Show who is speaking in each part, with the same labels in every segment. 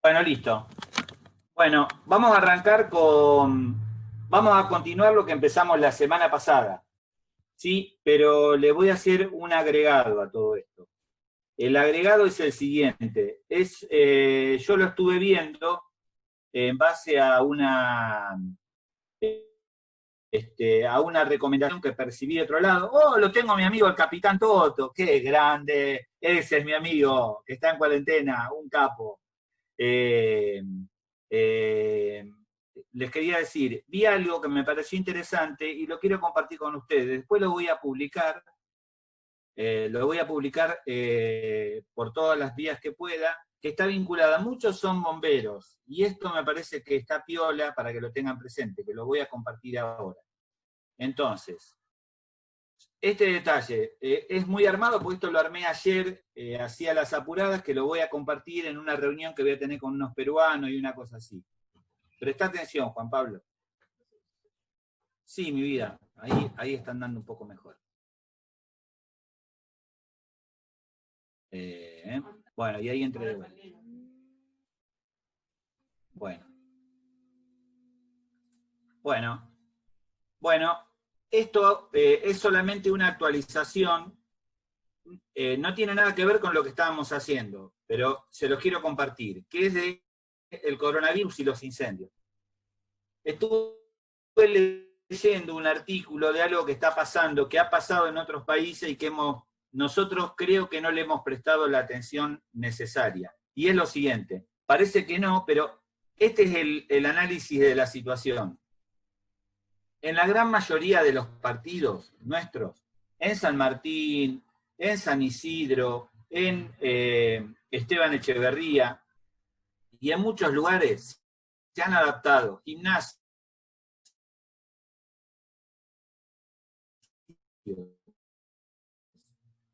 Speaker 1: Bueno, listo. Bueno, vamos a arrancar con... Vamos a continuar lo que empezamos la semana pasada, ¿sí? Pero le voy a hacer un agregado a todo esto. El agregado es el siguiente. Yo lo estuve viendo en base a una recomendación que percibí de otro lado. Oh, lo tengo a mi amigo el Capitán Toto. ¡Qué grande! Ese es mi amigo que está en cuarentena, un capo. Eh, eh, Les quería decir, vi algo que me pareció interesante y lo quiero compartir con ustedes. Después lo voy a publicar por todas las vías que pueda, que está vinculada. Muchos son bomberos y esto me parece que está piola para que lo tengan presente, que lo voy a compartir ahora. Entonces, este detalle es muy armado, porque esto lo armé ayer, hacía las apuradas, que lo voy a compartir en una reunión que voy a tener con unos peruanos y una cosa así. Presta atención, Juan Pablo. Sí, mi vida, ahí están dando un poco mejor. Bueno, y ahí entré de vuelta. Bueno, esto es solamente una actualización, no tiene nada que ver con lo que estábamos haciendo, pero se los quiero compartir, que es de el coronavirus y los incendios. Estuve leyendo un artículo de algo que está pasando, que ha pasado en otros países y que nosotros creo que no le hemos prestado la atención necesaria. Y es lo siguiente, parece que no, pero este es el análisis de la situación. En la gran mayoría de los partidos nuestros, en San Martín, en San Isidro, en Esteban Echeverría, y en muchos lugares se han adaptado gimnasios,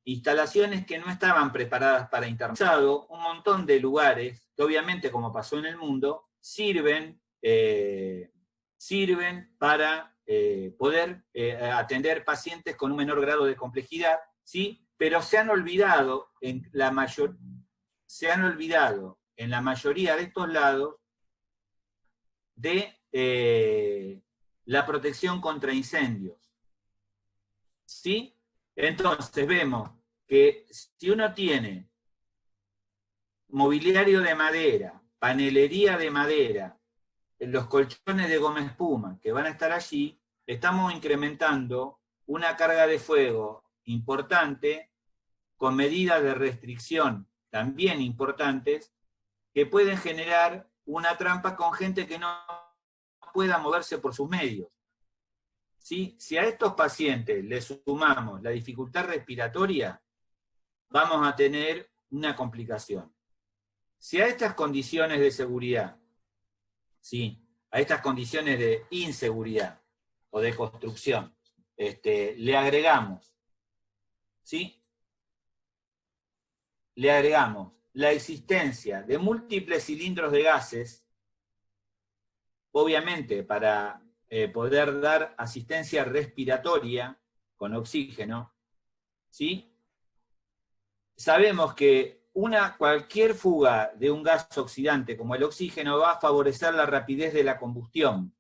Speaker 1: instalaciones que no estaban preparadas para internet. Un montón de lugares que obviamente, como pasó en el mundo, sirven para poder atender pacientes con un menor grado de complejidad, ¿sí? Pero se han olvidado en la mayoría de estos lados de la protección contra incendios, ¿sí? Entonces vemos que si uno tiene mobiliario de madera, panelería de madera, los colchones de goma espuma que van a estar allí, estamos incrementando una carga de fuego importante con medidas de restricción también importantes que pueden generar una trampa con gente que no pueda moverse por sus medios. ¿Sí? Si a estos pacientes les sumamos la dificultad respiratoria, vamos a tener una complicación. Si a estas condiciones de seguridad, ¿sí? A estas condiciones de inseguridad o de construcción, le agregamos, ¿sí? Le agregamos la existencia de múltiples cilindros de gases, obviamente para poder dar asistencia respiratoria con oxígeno, ¿sí? Sabemos que cualquier fuga de un gas oxidante como el oxígeno va a favorecer la rapidez de la combustión.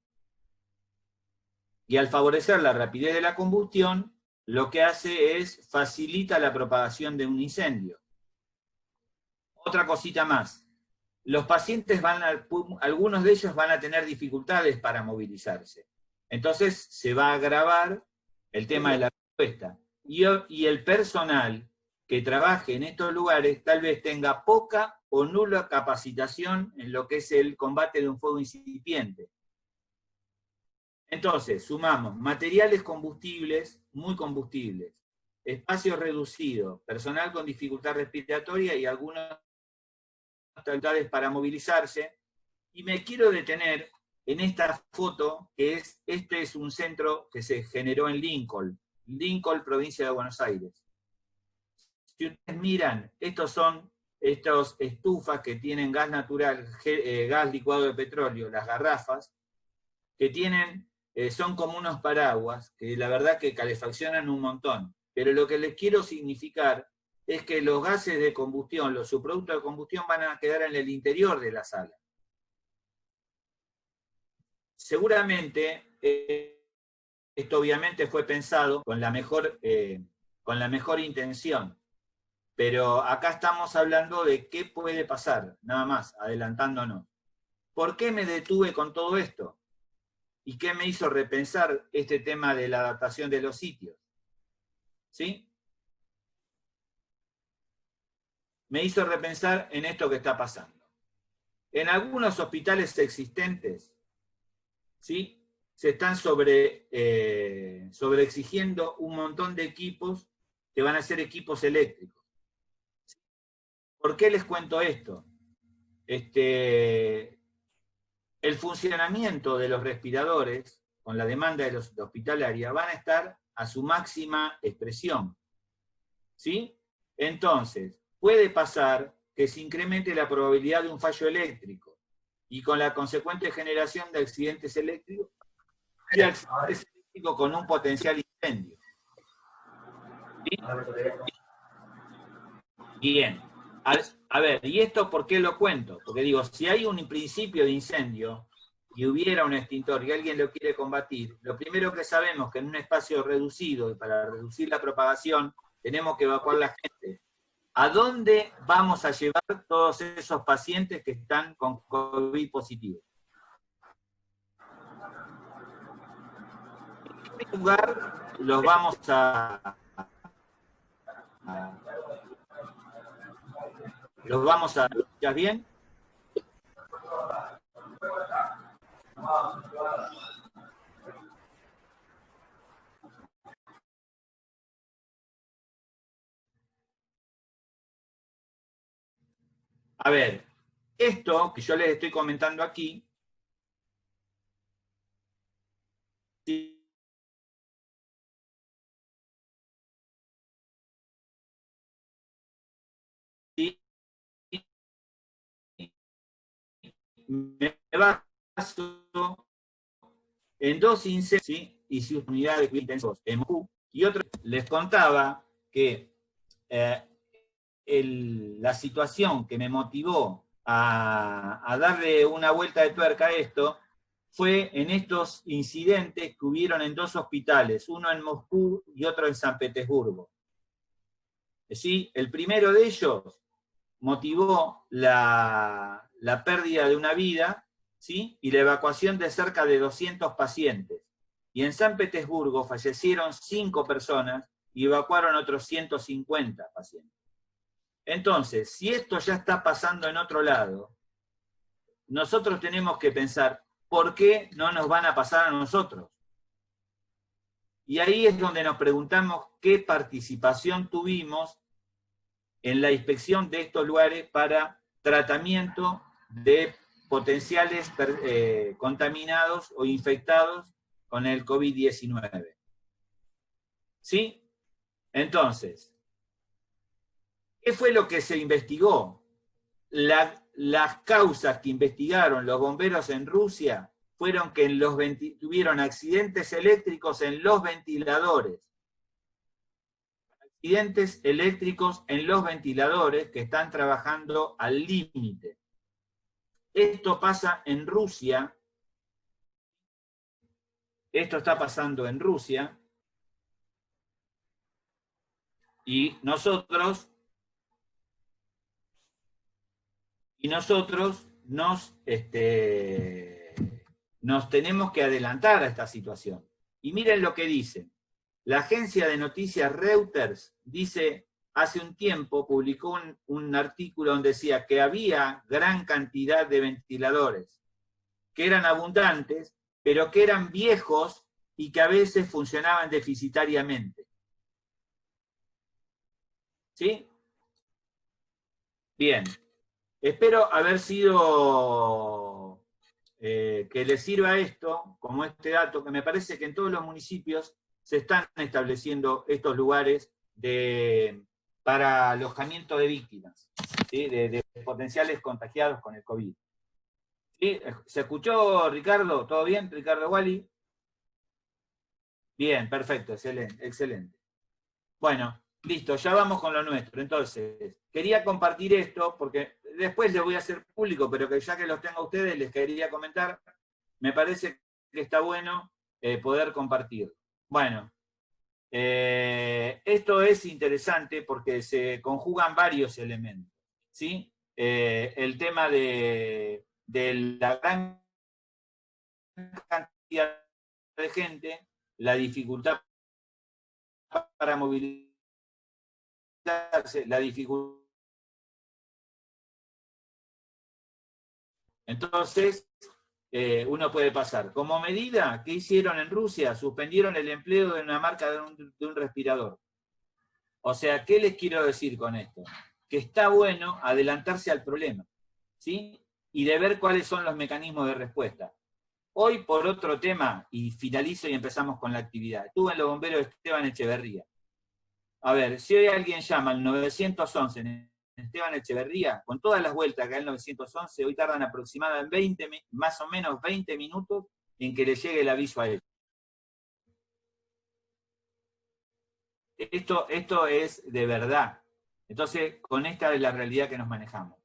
Speaker 1: Y al favorecer la rapidez de la combustión, lo que hace es facilita la propagación de un incendio. Otra cosita más. Los pacientes algunos de ellos van a tener dificultades para movilizarse. Entonces se va a agravar el tema de la respuesta. Y el personal que trabaje en estos lugares tal vez tenga poca o nula capacitación en lo que es el combate de un fuego incipiente. Entonces, sumamos materiales combustibles, muy combustibles, espacio reducido, personal con dificultad respiratoria y algunas dificultades para movilizarse. Y me quiero detener en esta foto, que este es un centro que se generó en Lincoln, provincia de Buenos Aires. Si ustedes miran, estos estufas que tienen gas natural, gas licuado de petróleo, las garrafas, que son como unos paraguas, que la verdad que calefaccionan un montón. Pero lo que les quiero significar es que los gases de combustión, los subproductos de combustión van a quedar en el interior de la sala. Seguramente, esto obviamente fue pensado con la mejor intención, pero acá estamos hablando de qué puede pasar, nada más, adelantándonos. ¿Por qué me detuve con todo esto? ¿Y qué me hizo repensar este tema de la adaptación de los sitios? ¿Sí? Me hizo repensar en esto que está pasando. En algunos hospitales existentes, ¿sí?, se están sobreexigiendo un montón de equipos que van a ser equipos eléctricos. ¿Por qué les cuento esto? El funcionamiento de los respiradores, con la demanda de los hospitalaria, van a estar a su máxima expresión. ¿Sí? Entonces, puede pasar que se incremente la probabilidad de un fallo eléctrico y con la consecuente generación de accidentes eléctricos y accidentes eléctricos con un potencial incendio. ¿Sí? Bien. A ver, ¿y esto por qué lo cuento? Porque digo, si hay un principio de incendio y hubiera un extintor y alguien lo quiere combatir, lo primero que sabemos es que en un espacio reducido y para reducir la propagación tenemos que evacuar la gente. ¿A dónde vamos a llevar todos esos pacientes que están con COVID positivo? ¿En qué lugar los vamos a ¿escuchás bien? A ver, esto que yo les estoy comentando aquí, ¿sí?, me baso en dos incendios, ¿sí?, y sus unidades intensivos en Moscú, y otro. Les contaba que la situación que me motivó a darle una vuelta de tuerca a esto fue en estos incidentes que hubieron en dos hospitales, uno en Moscú y otro en San Petersburgo. ¿Sí? El primero de ellos motivó la pérdida de una vida, ¿sí?, y la evacuación de cerca de 200 pacientes. Y en San Petersburgo fallecieron 5 personas y evacuaron otros 150 pacientes. Entonces, si esto ya está pasando en otro lado, nosotros tenemos que pensar, ¿por qué no nos van a pasar a nosotros? Y ahí es donde nos preguntamos qué participación tuvimos en la inspección de estos lugares para tratamiento de potenciales contaminados o infectados con el COVID-19. ¿Sí? Entonces, ¿qué fue lo que se investigó? Las causas que investigaron los bomberos en Rusia fueron que tuvieron accidentes eléctricos en los ventiladores. Accidentes eléctricos en los ventiladores que están trabajando al límite. Esto pasa en Rusia. Esto está pasando en Rusia. Y nosotros nos tenemos que adelantar a esta situación. Y miren lo que dicen. La agencia de noticias Reuters dice, hace un tiempo publicó un artículo donde decía que había gran cantidad de ventiladores, que eran abundantes, pero que eran viejos y que a veces funcionaban deficitariamente. ¿Sí? Bien. Espero haber sido, que les sirva esto, como este dato, que me parece que en todos los municipios se están estableciendo estos lugares para alojamiento de víctimas, ¿sí?, de potenciales contagiados con el COVID. ¿Sí? ¿Se escuchó, Ricardo? ¿Todo bien, Ricardo Wally? Bien, perfecto, excelente, excelente. Bueno, Listo, ya vamos con lo nuestro. Entonces, quería compartir esto, porque después les voy a hacer público, pero que ya que los tengo a ustedes, les quería comentar, me parece que está bueno poder compartir. Bueno, esto es interesante porque se conjugan varios elementos, ¿sí? El tema de la gran cantidad de gente, la dificultad para movilizarse, la dificultad. Entonces, uno puede pasar. Como medida, ¿qué hicieron en Rusia? Suspendieron el empleo de una marca de un respirador. O sea, ¿qué les quiero decir con esto? Que está bueno adelantarse al problema, ¿sí? Y de ver cuáles son los mecanismos de respuesta. Hoy, por otro tema, y finalizo y empezamos con la actividad. Estuve en los bomberos de Esteban Echeverría. A ver, si hoy alguien llama al 911 en Esteban Echeverría, con todas las vueltas que hay en 911, hoy tardan aproximadamente más o menos 20 minutos en que le llegue el aviso a él. Esto es de verdad. Entonces, con esta es la realidad que nos manejamos.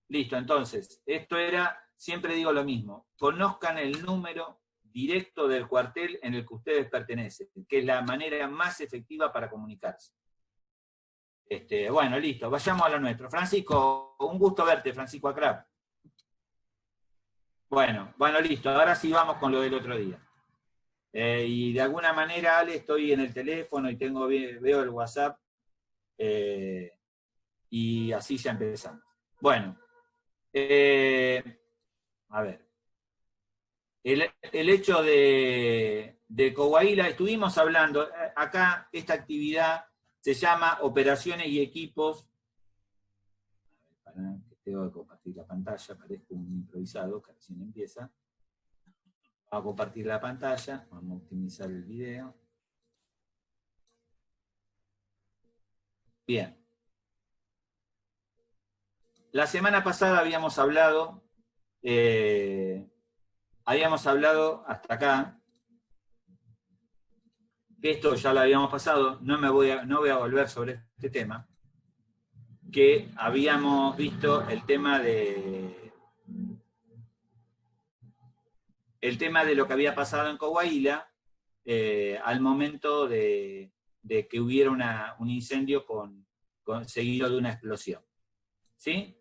Speaker 1: Listo, entonces, esto era, siempre digo lo mismo, conozcan el número directo del cuartel en el que ustedes pertenecen, que es la manera más efectiva para comunicarse. Bueno, listo, vayamos a lo nuestro. Francisco, un gusto verte, Francisco Acrap. Bueno, listo, ahora sí vamos con lo del otro día. Y de alguna manera, Ale, estoy en el teléfono y veo el WhatsApp, y así ya empezamos. Bueno, a ver. El hecho de Coahuila, estuvimos hablando, acá esta actividad se llama Operaciones y Equipos. Para que tengo que compartir la pantalla, parezco un improvisado que recién empieza. Vamos a compartir la pantalla, vamos a optimizar el video. Bien. La semana pasada habíamos hablado hasta acá, que esto ya lo habíamos pasado, no voy a volver sobre este tema, que habíamos visto el tema de lo que había pasado en Coahuila al momento de que hubiera un incendio seguido de una explosión. ¿Sí?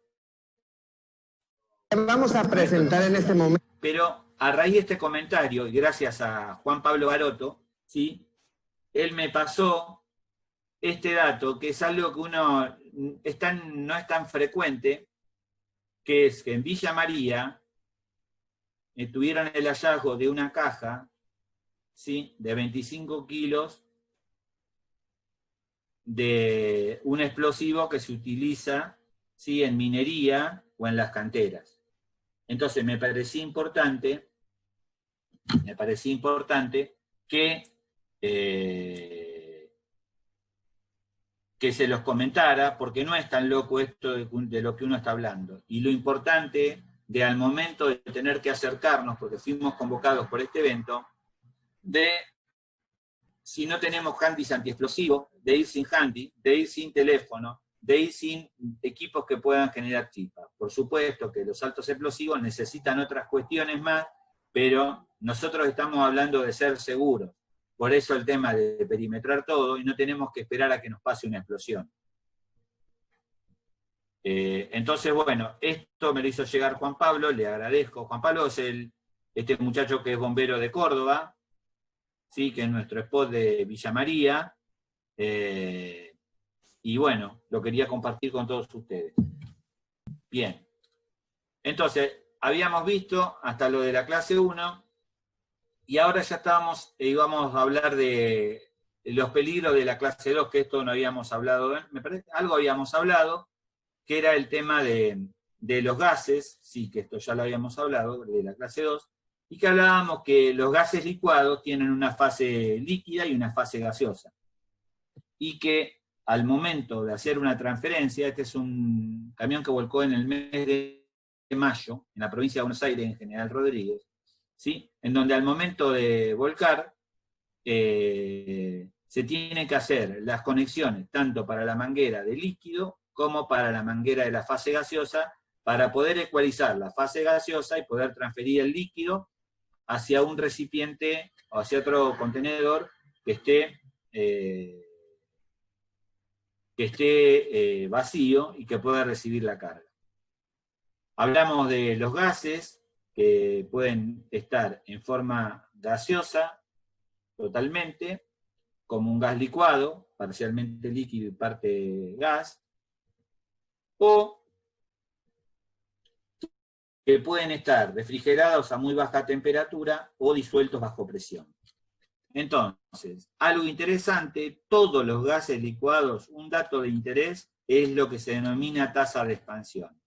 Speaker 2: Vamos a presentar en este momento.
Speaker 1: Pero a raíz de este comentario, y gracias a Juan Pablo Garoto, ¿sí? Él me pasó este dato, que es algo que no es tan frecuente, que es que en Villa María tuvieron el hallazgo de una caja, ¿sí?, de 25 kilos de un explosivo que se utiliza, ¿sí?, en minería o en las canteras. Entonces me parecía importante que se los comentara, porque no es tan loco esto de lo que uno está hablando. Y lo importante de al momento de tener que acercarnos, porque fuimos convocados por este evento, de si no tenemos handys antiexplosivos, de ir sin handy, de ir sin teléfono, de ir sin equipos que puedan generar chispas. Por supuesto que los altos explosivos necesitan otras cuestiones más, pero nosotros estamos hablando de ser seguros. Por eso el tema de perimetrar todo, y no tenemos que esperar a que nos pase una explosión. Entonces, bueno, esto me lo hizo llegar Juan Pablo, le agradezco. Juan Pablo es este muchacho que es bombero de Córdoba, ¿sí?, que es nuestro spot de Villa María, y bueno, lo quería compartir con todos ustedes. Bien. Entonces, habíamos visto hasta lo de la clase 1, y ahora ya íbamos a hablar de los peligros de la clase 2, que esto no habíamos hablado, me parece, algo habíamos hablado, que era el tema de los gases, sí, que esto ya lo habíamos hablado, de la clase 2, y que hablábamos que los gases licuados tienen una fase líquida y una fase gaseosa. Y que al momento de hacer una transferencia, este es un camión que volcó en el mes de mayo, en la provincia de Buenos Aires, en General Rodríguez, ¿sí?, en donde al momento de volcar, se tienen que hacer las conexiones tanto para la manguera de líquido como para la manguera de la fase gaseosa, para poder ecualizar la fase gaseosa y poder transferir el líquido hacia un recipiente o hacia otro contenedor que esté vacío y que pueda recibir la carga. Hablamos de los gases, que pueden estar en forma gaseosa totalmente, como un gas licuado, parcialmente líquido y parte gas, o que pueden estar refrigerados a muy baja temperatura o disueltos bajo presión. Entonces, algo interesante, todos los gases licuados, un dato de interés, es lo que se denomina tasa de expansión.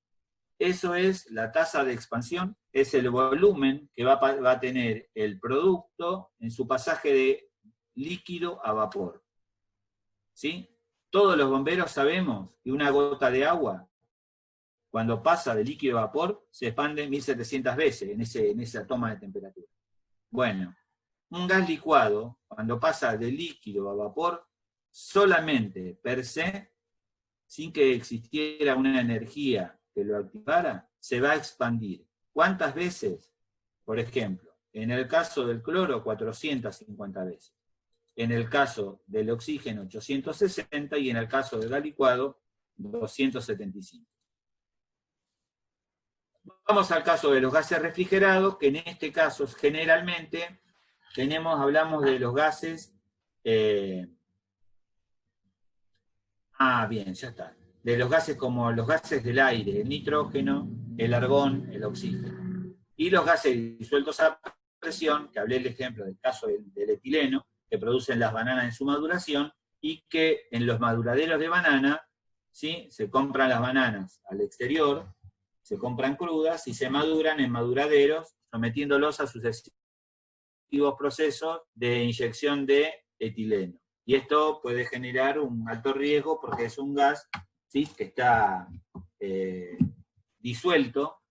Speaker 1: Eso es, la tasa de expansión, es el volumen que va a tener el producto en su pasaje de líquido a vapor. ¿Sí? Todos los bomberos sabemos que una gota de agua, cuando pasa de líquido a vapor, se expande 1700 veces en esa toma de temperatura. Bueno, un gas licuado, cuando pasa de líquido a vapor, solamente per se, sin que existiera una energía que lo activara, se va a expandir. ¿Cuántas veces? Por ejemplo, en el caso del cloro, 450 veces. En el caso del oxígeno, 860, y en el caso del gas licuado, 275. Vamos al caso de los gases refrigerados, que en este caso generalmente hablamos de los gases, bien, ya está. De los gases como los gases del aire, el nitrógeno, el argón, el oxígeno. Y los gases disueltos a presión, que hablé el ejemplo del caso del etileno, que producen las bananas en su maduración, y que en los maduraderos de banana, ¿sí?, se compran las bananas al exterior, se compran crudas y se maduran en maduraderos, sometiéndolos a sucesivos procesos de inyección de etileno. Y esto puede generar un alto riesgo porque es un gas, ¿sí?, que está disuelto,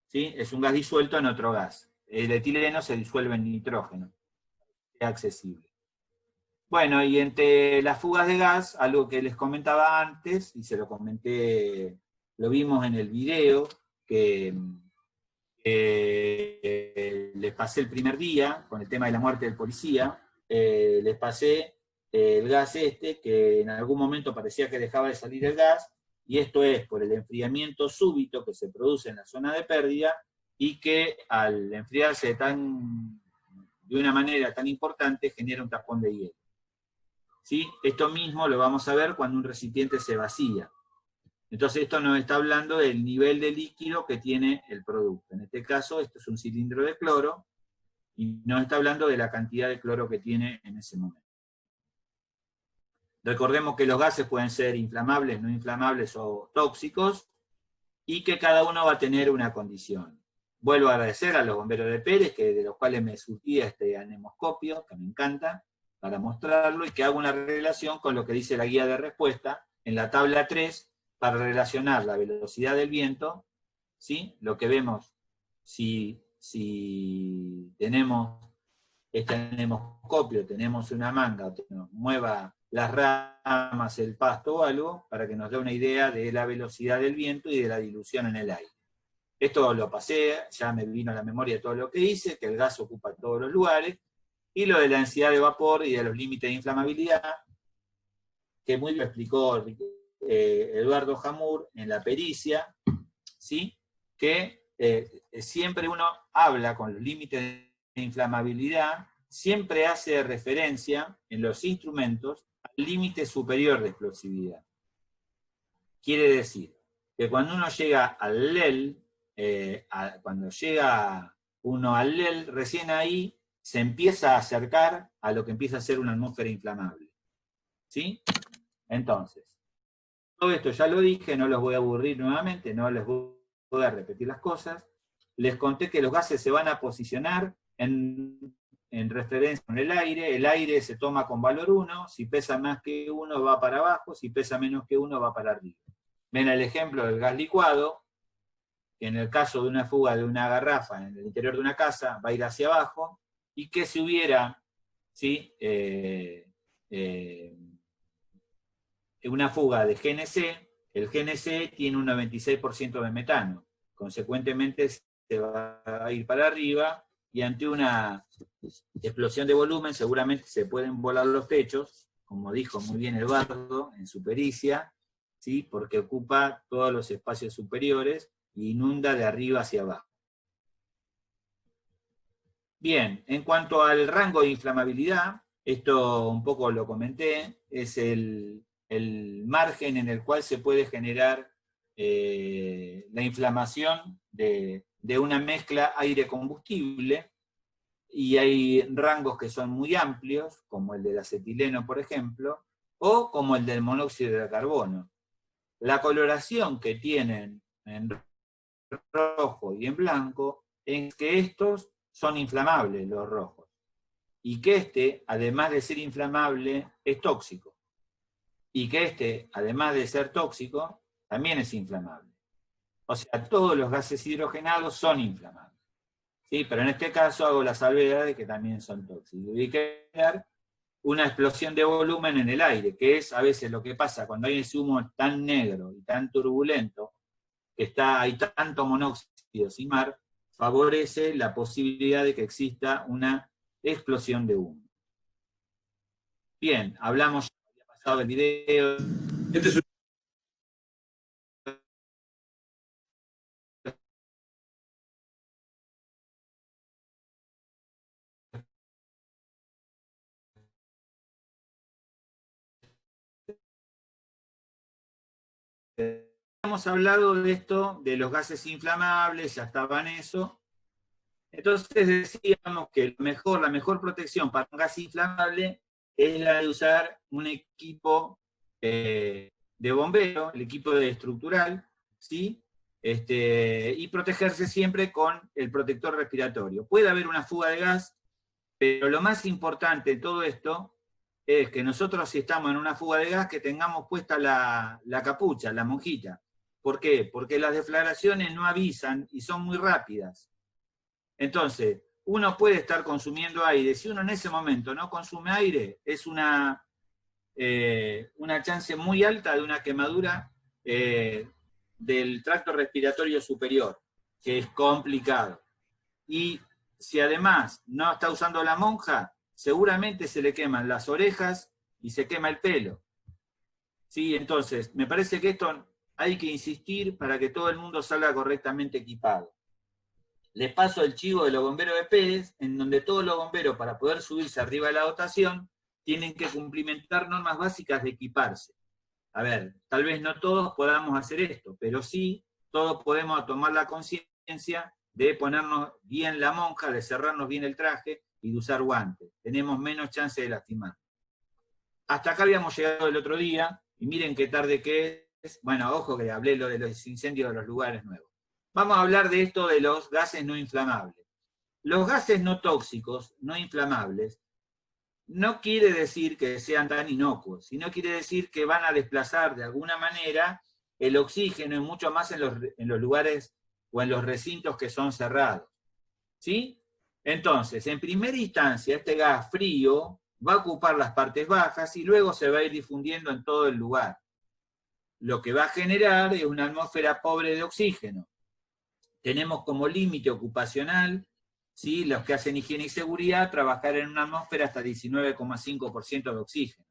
Speaker 1: ¿sí?, es un gas disuelto en otro gas. El etileno se disuelve en nitrógeno, es accesible. Bueno, y entre las fugas de gas, algo que les comentaba antes, y se lo comenté, lo vimos en el video, que les pasé el primer día, con el tema de la muerte del policía, les pasé el gas que en algún momento parecía que dejaba de salir el gas, y esto es por el enfriamiento súbito que se produce en la zona de pérdida, y que al enfriarse de una manera tan importante genera un tapón de hielo. ¿Sí? Esto mismo lo vamos a ver cuando un recipiente se vacía. Entonces esto nos está hablando del nivel de líquido que tiene el producto. En este caso, esto es un cilindro de cloro, y nos está hablando de la cantidad de cloro que tiene en ese momento. Recordemos que los gases pueden ser inflamables, no inflamables o tóxicos, y que cada uno va a tener una condición. Vuelvo a agradecer a los bomberos de Pérez, de los cuales me surtía este anemoscopio, que me encanta, para mostrarlo, y que hago una relación con lo que dice la guía de respuesta en la tabla 3, para relacionar la velocidad del viento, ¿sí?, lo que vemos si tenemos este anemoscopio, tenemos una manga que nos mueva las ramas, el pasto o algo, para que nos dé una idea de la velocidad del viento y de la dilución en el aire. Esto lo pasé, ya me vino a la memoria todo lo que hice, que el gas ocupa todos los lugares, y lo de la densidad de vapor y de los límites de inflamabilidad, que muy bien lo explicó Eduardo Jamur en la pericia, ¿sí?, que siempre uno habla con los límites de inflamabilidad, siempre hace referencia en los instrumentos al límite superior de explosividad. Quiere decir que cuando uno llega al LEL, recién ahí se empieza a acercar a lo que empieza a ser una atmósfera inflamable. ¿Sí? Entonces, todo esto ya lo dije, no los voy a aburrir nuevamente, no les voy a repetir las cosas. Les conté que los gases se van a posicionar en referencia con el aire se toma con valor 1, si pesa más que 1 va para abajo, si pesa menos que 1 va para arriba. Ven el ejemplo del gas licuado, que en el caso de una fuga de una garrafa en el interior de una casa va a ir hacia abajo, y que si hubiera ¿sí? Una fuga de GNC, el GNC tiene un 96% de metano, consecuentemente se va a ir para arriba, y ante una explosión de volumen seguramente se pueden volar los techos, como dijo muy bien el bardo en su pericia, ¿sí? Porque ocupa todos los espacios superiores e inunda de arriba hacia abajo. Bien, en cuanto al rango de inflamabilidad, esto un poco lo comenté, es el margen en el cual se puede generar la inflamación de una mezcla aire-combustible, y hay rangos que son muy amplios, como el del acetileno, por ejemplo, o como el del monóxido de carbono. La coloración que tienen en rojo y en blanco es que estos son inflamables, los rojos, y que este, además de ser inflamable, es tóxico, y que este, además de ser tóxico, también es inflamable. O sea, todos los gases hidrogenados son inflamables. ¿Sí? Pero en este caso hago la salvedad de que también son tóxicos. Y hay que tener una explosión de volumen en el aire, que es a veces lo que pasa cuando hay ese humo tan negro y tan turbulento, que hay tanto monóxido sin mar, favorece la posibilidad de que exista una explosión de humo. Bien, hablamos, ya había pasado el video. Este es hemos hablado de esto, de los gases inflamables, ya estaba en eso. Entonces decíamos que la mejor protección para un gas inflamable es la de usar un equipo de bombero, el equipo de estructural, ¿sí? Y protegerse siempre con el protector respiratorio. Puede haber una fuga de gas, pero lo más importante de todo esto es que nosotros, si estamos en una fuga de gas, que tengamos puesta la capucha, la monjita. ¿Por qué? Porque las deflagraciones no avisan y son muy rápidas. Entonces, uno puede estar consumiendo aire. Si uno en ese momento no consume aire, es una chance muy alta de una quemadura del tracto respiratorio superior, que es complicado. Y si además no está usando la monja, seguramente se le queman las orejas y se quema el pelo. ¿Sí? Entonces, me parece que esto hay que insistir para que todo el mundo salga correctamente equipado. Les paso el chivo de los bomberos de Pérez, en donde todos los bomberos, para poder subirse arriba de la dotación, tienen que cumplimentar normas básicas de equiparse. A ver, tal vez no todos podamos hacer esto, pero sí todos podemos tomar la conciencia de ponernos bien la monja, de cerrarnos bien el traje y de usar guantes. Tenemos menos chance de lastimar. Hasta acá habíamos llegado el otro día, y miren qué tarde que es. Bueno, ojo que hablé lo de los incendios de los lugares nuevos. Vamos a hablar de esto de los gases no inflamables. Los gases no tóxicos, no inflamables, no quiere decir que sean tan inocuos, sino quiere decir que van a desplazar de alguna manera el oxígeno, y mucho más en los lugares o en los recintos que son cerrados. ¿Sí? Entonces, en primera instancia, este gas frío va a ocupar las partes bajas y luego se va a ir difundiendo en todo el lugar. Lo que va a generar es una atmósfera pobre de oxígeno. Tenemos como límite ocupacional, ¿sí? Los que hacen higiene y seguridad, trabajar en una atmósfera hasta 19,5% de oxígeno.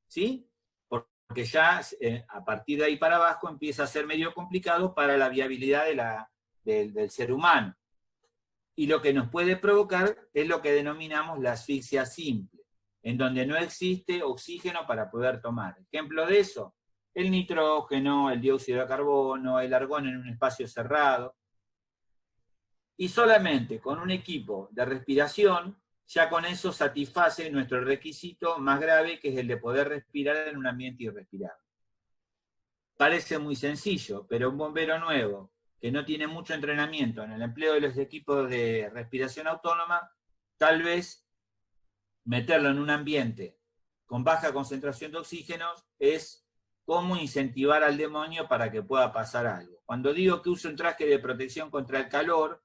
Speaker 1: ¿Sí? Porque ya a partir de ahí para abajo empieza a ser medio complicado para la viabilidad del ser humano. Y lo que nos puede provocar es lo que denominamos la asfixia simple, en donde no existe oxígeno para poder tomar. Ejemplo de eso, el nitrógeno, el dióxido de carbono, el argón en un espacio cerrado. Y solamente con un equipo de respiración, ya con eso satisface nuestro requisito más grave, que es el de poder respirar en un ambiente irrespirable. Parece muy sencillo, pero un bombero nuevo, que no tiene mucho entrenamiento en el empleo de los equipos de respiración autónoma, tal vez meterlo en un ambiente con baja concentración de oxígenos es como incentivar al demonio para que pueda pasar algo. Cuando digo que uso un traje de protección contra el calor,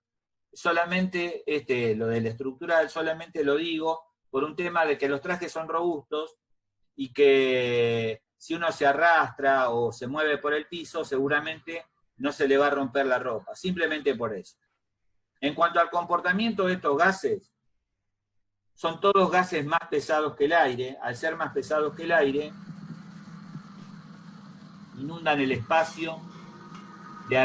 Speaker 1: solamente lo del estructural, solamente lo digo por un tema de que los trajes son robustos y que si uno se arrastra o se mueve por el piso, seguramente no se le va a romper la ropa, simplemente por eso. En cuanto al comportamiento de estos gases, son todos gases más pesados que el aire. Al ser más pesados que el aire, inundan el espacio de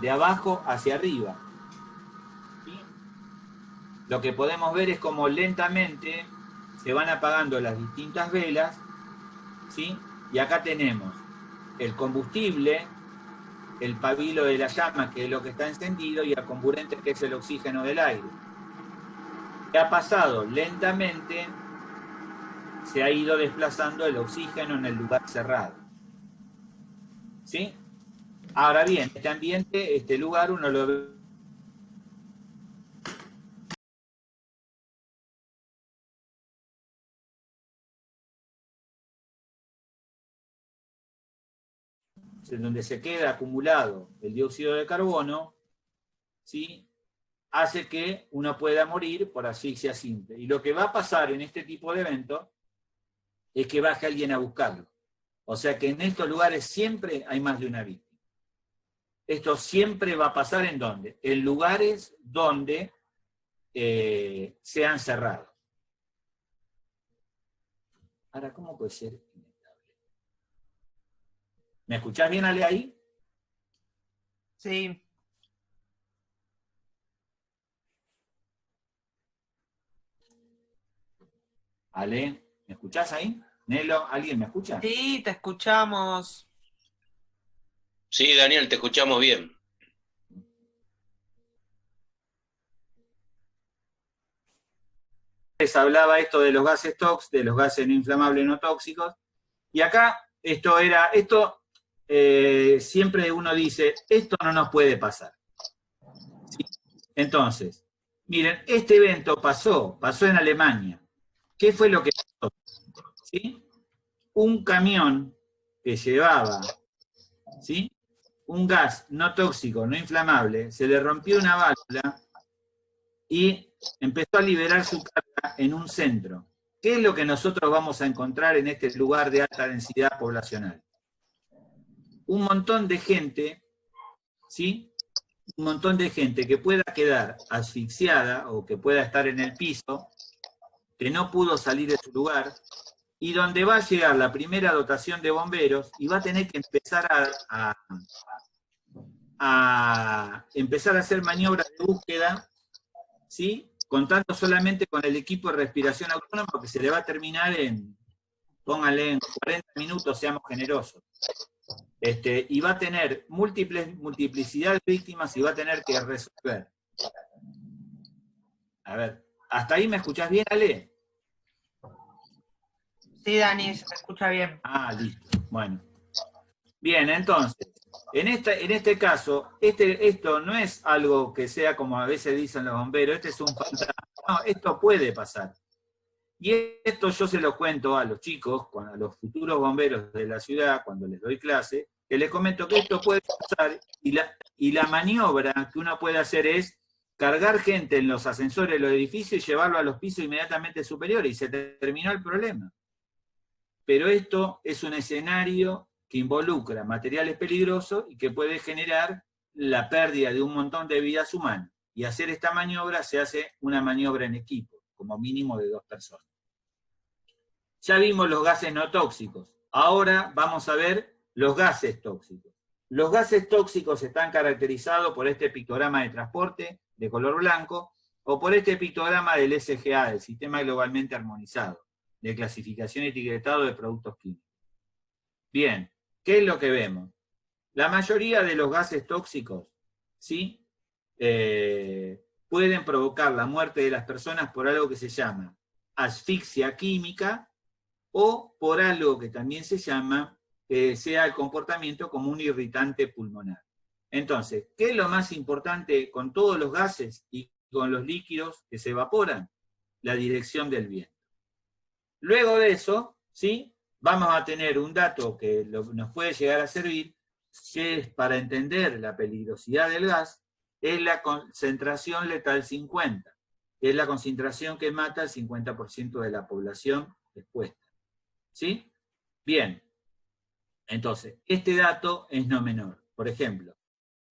Speaker 1: abajo hacia arriba. ¿Sí? Lo que podemos ver es como lentamente se van apagando las distintas velas, ¿sí? Y acá tenemos el combustible, el pabilo de la llama, que es lo que está encendido, y el comburente, que es el oxígeno del aire. ¿Qué ha pasado? Lentamente se ha ido desplazando el oxígeno en el lugar cerrado. ¿Sí? Ahora bien, este ambiente, este lugar, uno lo ve en donde se queda acumulado el dióxido de carbono, ¿sí? Hace que uno pueda morir por asfixia simple. Y lo que va a pasar en este tipo de eventos es que baje alguien a buscarlo. O sea que en estos lugares siempre hay más de una víctima. Esto siempre va a pasar ¿en dónde? En lugares donde sean cerrados. Ahora, ¿cómo puede ser inestable? ¿Me escuchás bien, Ale, ahí?
Speaker 3: Sí.
Speaker 1: Ale, ¿me escuchás ahí? Nelo, ¿alguien me escucha?
Speaker 3: Sí, te escuchamos.
Speaker 4: Sí, Daniel, te escuchamos bien.
Speaker 1: Les hablaba esto de los gases tóxicos, de los gases no inflamables no tóxicos, y acá siempre uno dice, esto no nos puede pasar. ¿Sí? Entonces, miren, este evento pasó en Alemania. ¿Qué fue lo que pasó? ¿Sí? Un camión que llevaba, ¿sí?, un gas no tóxico, no inflamable, se le rompió una válvula y empezó a liberar su carga en un centro. ¿Qué es lo que nosotros vamos a encontrar en este lugar de alta densidad poblacional? Un montón de gente, ¿sí? Un montón de gente que pueda quedar asfixiada o que pueda estar en el piso, que no pudo salir de su lugar, y donde va a llegar la primera dotación de bomberos y va a tener que empezar a empezar a hacer maniobras de búsqueda, ¿sí?, contando solamente con el equipo de respiración autónoma, que se le va a terminar pónganle en 40 minutos, seamos generosos. Y va a tener multiplicidad de víctimas y va a tener que resolver. A ver, ¿hasta ahí me escuchás bien, Ale?
Speaker 3: Sí, Dani, se te escucha bien.
Speaker 1: Ah, listo. Bueno. Bien, entonces, en este caso, esto no es algo que sea como a veces dicen los bomberos, este es un fantasma. No, esto puede pasar. Y esto yo se lo cuento a los chicos, a los futuros bomberos de la ciudad, cuando les doy clase, que les comento que esto puede pasar, y la maniobra que uno puede hacer es cargar gente en los ascensores de los edificios y llevarlo a los pisos inmediatamente superiores, y se terminó el problema. Pero esto es un escenario que involucra materiales peligrosos y que puede generar la pérdida de un montón de vidas humanas. Y hacer esta maniobra se hace una maniobra en equipo, como mínimo de 2 personas. Ya vimos los gases no tóxicos. Ahora vamos a ver los gases tóxicos. Los gases tóxicos están caracterizados por este pictograma de transporte de color blanco o por este pictograma del SGA, del Sistema Globalmente Armonizado, de clasificación y etiquetado de productos químicos. Bien, ¿qué es lo que vemos? La mayoría de los gases tóxicos, ¿sí?, pueden provocar la muerte de las personas por algo que se llama asfixia química o por algo que también se llama, sea el comportamiento como un irritante pulmonar. Entonces, ¿qué es lo más importante con todos los gases y con los líquidos que se evaporan? La dirección del viento. Luego de eso, ¿sí?, vamos a tener un dato que nos puede llegar a servir, que es para entender la peligrosidad del gas, es la concentración letal 50. que es la concentración que mata al 50% de la población expuesta. ¿Sí? Bien. Entonces, este dato es no menor. Por ejemplo,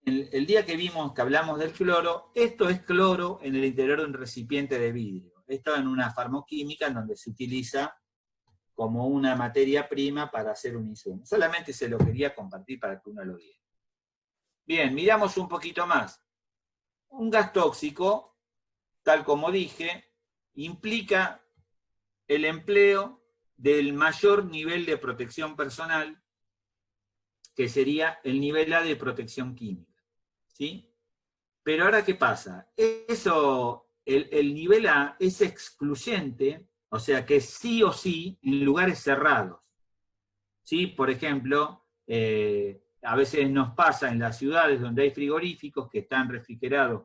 Speaker 1: el día que hablamos del cloro, esto es cloro en el interior de un recipiente de vidrio. Esto en una farmoquímica en donde se utiliza como una materia prima para hacer un insumo. Solamente se lo quería compartir para que uno lo viera. Bien, miramos un poquito más. Un gas tóxico, tal como dije, implica el empleo del mayor nivel de protección personal, que sería el nivel A de protección química. ¿Sí? Pero ahora, ¿qué pasa? El nivel A es excluyente, o sea que sí o sí en lugares cerrados. ¿Sí? Por ejemplo, a veces nos pasa en las ciudades donde hay frigoríficos que están refrigerados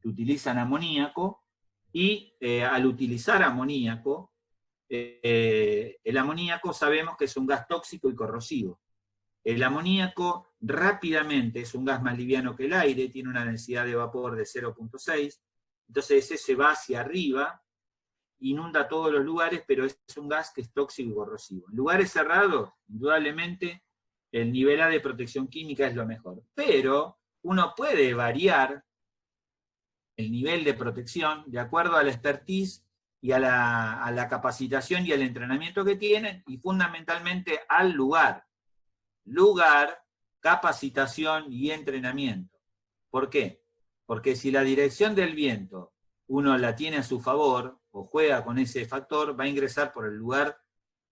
Speaker 1: que utilizan amoníaco, y al utilizar amoníaco, el amoníaco sabemos que es un gas tóxico y corrosivo. El amoníaco rápidamente es un gas más liviano que el aire, tiene una densidad de vapor de 0.6, entonces ese se va hacia arriba, inunda todos los lugares, pero es un gas que es tóxico y corrosivo. En lugares cerrados, indudablemente, el nivel A de protección química es lo mejor. Pero uno puede variar el nivel de protección de acuerdo a la expertise y a la capacitación y al entrenamiento que tienen, y fundamentalmente al lugar, capacitación y entrenamiento. ¿Por qué? Porque si la dirección del viento uno la tiene a su favor o juega con ese factor, va a ingresar por el lugar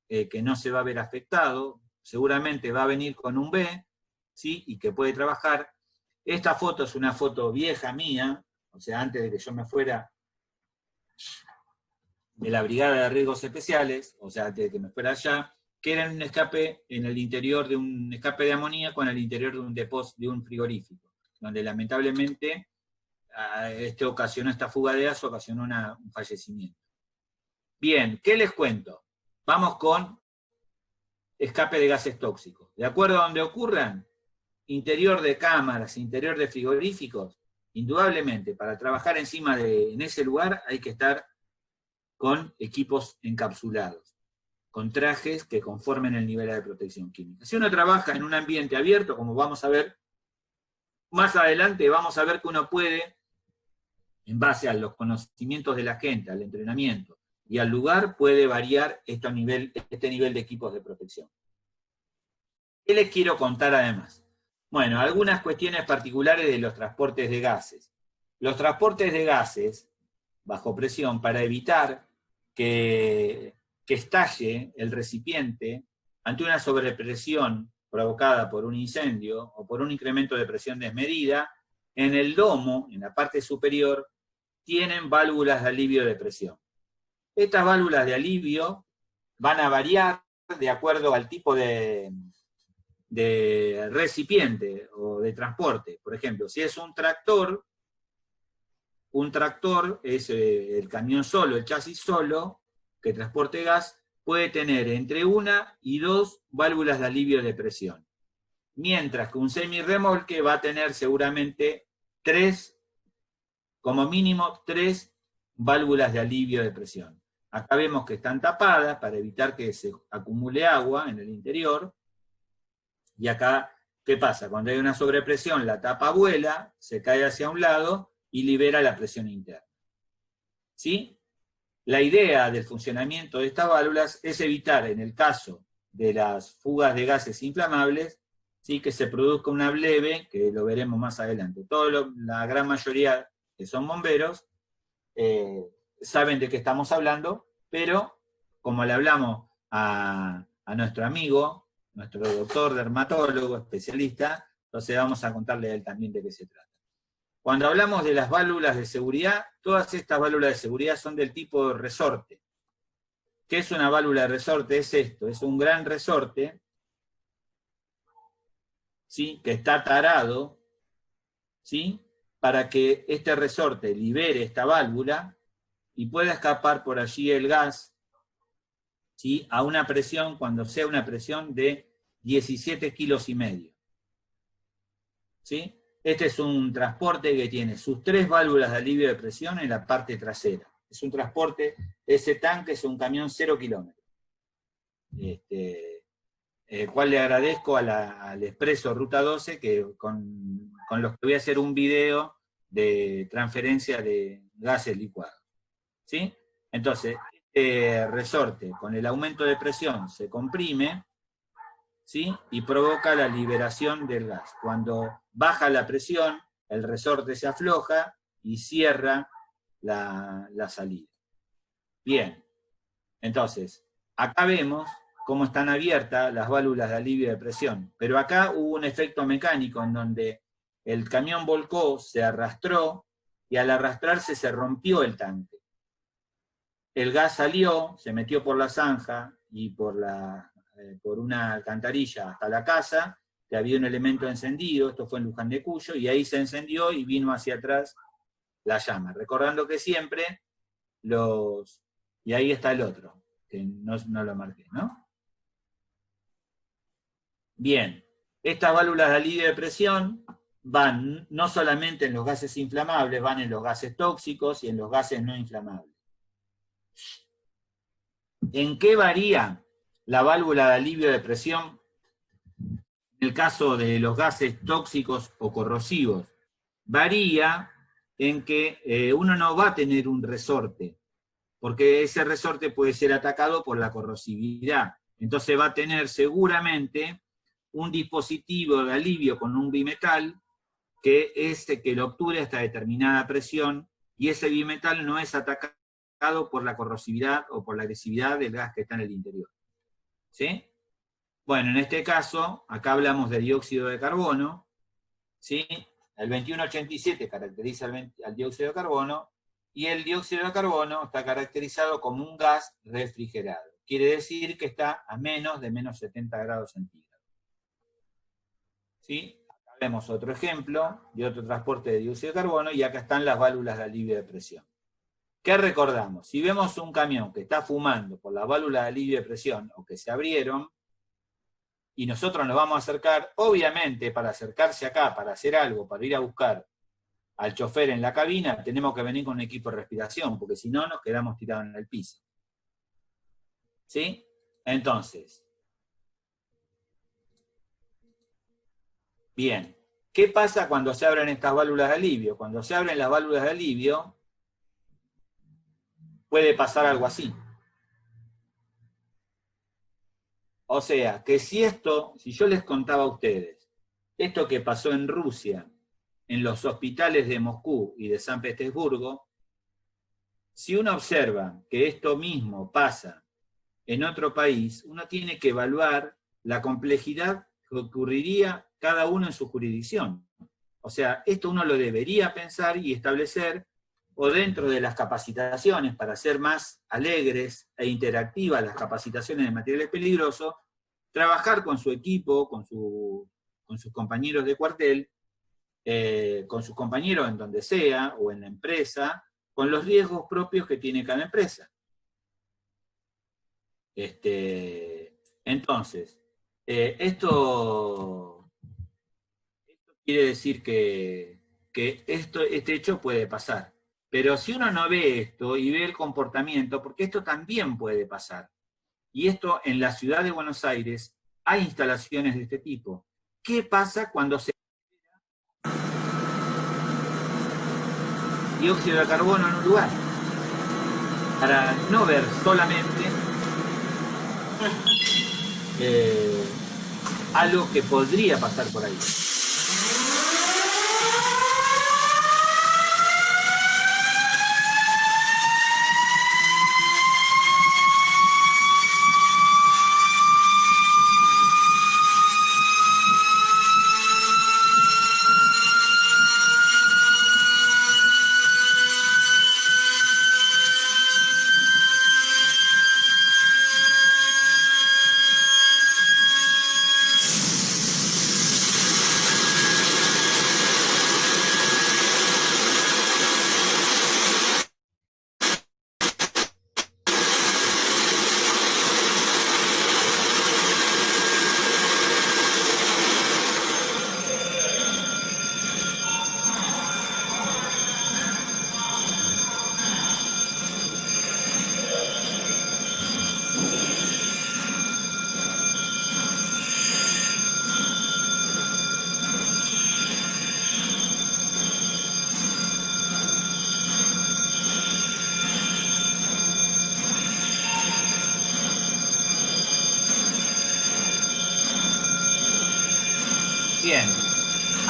Speaker 1: que no se va a ver afectado, seguramente va a venir con un B, ¿sí? Y que puede trabajar. Esta foto es una foto vieja mía, o sea, antes de que yo me fuera de la Brigada de Riesgos Especiales, o sea, antes de que me fuera allá, que era un escape en el interior de un escape de amoníaco en el interior de un depósito, de un frigorífico, donde lamentablemente esta fuga de gas ocasionó un fallecimiento. Bien, ¿qué les cuento? Vamos con escape de gases tóxicos. De acuerdo a donde ocurran, interior de cámaras, interior de frigoríficos, indudablemente, para trabajar en ese lugar hay que estar con equipos encapsulados, con trajes que conformen el nivel de protección química. Si uno trabaja en un ambiente abierto, como vamos a ver más adelante, vamos a ver que uno puede, en base a los conocimientos de la gente, al entrenamiento y al lugar, puede variar este nivel de equipos de protección. ¿Qué les quiero contar además? Bueno, algunas cuestiones particulares de los transportes de gases. Los transportes de gases bajo presión, para evitar que estalle el recipiente ante una sobrepresión provocada por un incendio o por un incremento de presión desmedida, en el domo, en la parte superior, tienen válvulas de alivio de presión. Estas válvulas de alivio van a variar de acuerdo al tipo de recipiente o de transporte. Por ejemplo, si es un tractor es el camión solo, el chasis solo, que transporte gas, puede tener entre 1 y 2 válvulas de alivio de presión. Mientras que un semirremolque va a tener seguramente 3, como mínimo 3 válvulas de alivio de presión. Acá vemos que están tapadas para evitar que se acumule agua en el interior. Y acá, ¿qué pasa? Cuando hay una sobrepresión, la tapa vuela, se cae hacia un lado y libera la presión interna. ¿Sí? La idea del funcionamiento de estas válvulas es evitar, en el caso de las fugas de gases inflamables, ¿sí?, que se produzca una bleve, que lo veremos más adelante. La gran mayoría que son bomberos saben de qué estamos hablando, pero como le hablamos a nuestro amigo, nuestro doctor dermatólogo, especialista, entonces vamos a contarle a él también de qué se trata. Cuando hablamos de las válvulas de seguridad, todas estas válvulas de seguridad son del tipo resorte. ¿Qué es una válvula de resorte? Es esto, es un gran resorte, ¿sí?, que está tarado, ¿sí?, para que este resorte libere esta válvula y pueda escapar por allí el gas, ¿sí?, a una presión, cuando sea una presión de 17,5 kilos. ¿Sí? Este es un transporte que tiene sus 3 válvulas de alivio de presión en la parte trasera. Es un transporte, ese tanque es un camión 0 kilómetros. Cual le agradezco al Expreso Ruta 12, que con los que voy a hacer un video de transferencia de gases licuados. ¿Sí? Entonces, este resorte, con el aumento de presión, se comprime, ¿sí? Y provoca la liberación del gas. Cuando baja la presión, el resorte se afloja y cierra la salida. Bien, entonces, acá vemos cómo están abiertas las válvulas de alivio de presión, pero acá hubo un efecto mecánico en donde el camión volcó, se arrastró, y al arrastrarse se rompió el tanque. El gas salió, se metió por la zanja y por una alcantarilla hasta la casa, que había un elemento encendido, esto fue en Luján de Cuyo, y ahí se encendió y vino hacia atrás la llama. Recordando que siempre y ahí está el otro, que no lo marqué, ¿no? Bien, estas válvulas de alivio de presión van no solamente en los gases inflamables, van en los gases tóxicos y en los gases no inflamables. ¿En qué varía la válvula de alivio de presión en el caso de los gases tóxicos o corrosivos? Varía en que uno no va a tener un resorte, porque ese resorte puede ser atacado por la corrosividad. Entonces va a tener seguramente un dispositivo de alivio con un bimetal que lo obture hasta determinada presión, y ese bimetal no es atacado por la corrosividad o por la agresividad del gas que está en el interior. ¿Sí? Bueno, en este caso, acá hablamos de dióxido de carbono, ¿sí? El 2187 caracteriza al dióxido de carbono, y el dióxido de carbono está caracterizado como un gas refrigerado. Quiere decir que está a menos de menos 70 grados centígrados. ¿Sí? Acá vemos otro ejemplo de otro transporte de dióxido de carbono, y acá están las válvulas de alivio de presión. ¿Qué recordamos? Si vemos un camión que está fumando por la válvula de alivio de presión, o que se abrieron, y nosotros nos vamos a acercar, obviamente para acercarse acá, para hacer algo, para ir a buscar al chofer en la cabina, tenemos que venir con un equipo de respiración, porque si no nos quedamos tirados en el piso. ¿Sí? Entonces, bien, ¿qué pasa cuando se abren estas válvulas de alivio? Cuando se abren las válvulas de alivio, puede pasar algo así. O sea, que si yo les contaba a ustedes, esto que pasó en Rusia, en los hospitales de Moscú y de San Petersburgo, si uno observa que esto mismo pasa en otro país, uno tiene que evaluar la complejidad que ocurriría cada uno en su jurisdicción. O sea, esto uno lo debería pensar y establecer, o dentro de las capacitaciones, para hacer más alegres e interactivas las capacitaciones de materiales peligrosos, trabajar con su equipo, con sus compañeros de cuartel, con sus compañeros en donde sea, o en la empresa, con los riesgos propios que tiene cada empresa. Entonces, esto quiere decir que este hecho puede pasar. Pero si uno no ve esto y ve el comportamiento, porque esto también puede pasar, y esto en la ciudad de Buenos Aires hay instalaciones de este tipo. ¿Qué pasa cuando se dióxido de carbono en un lugar? Para no ver solamente algo que podría pasar por ahí.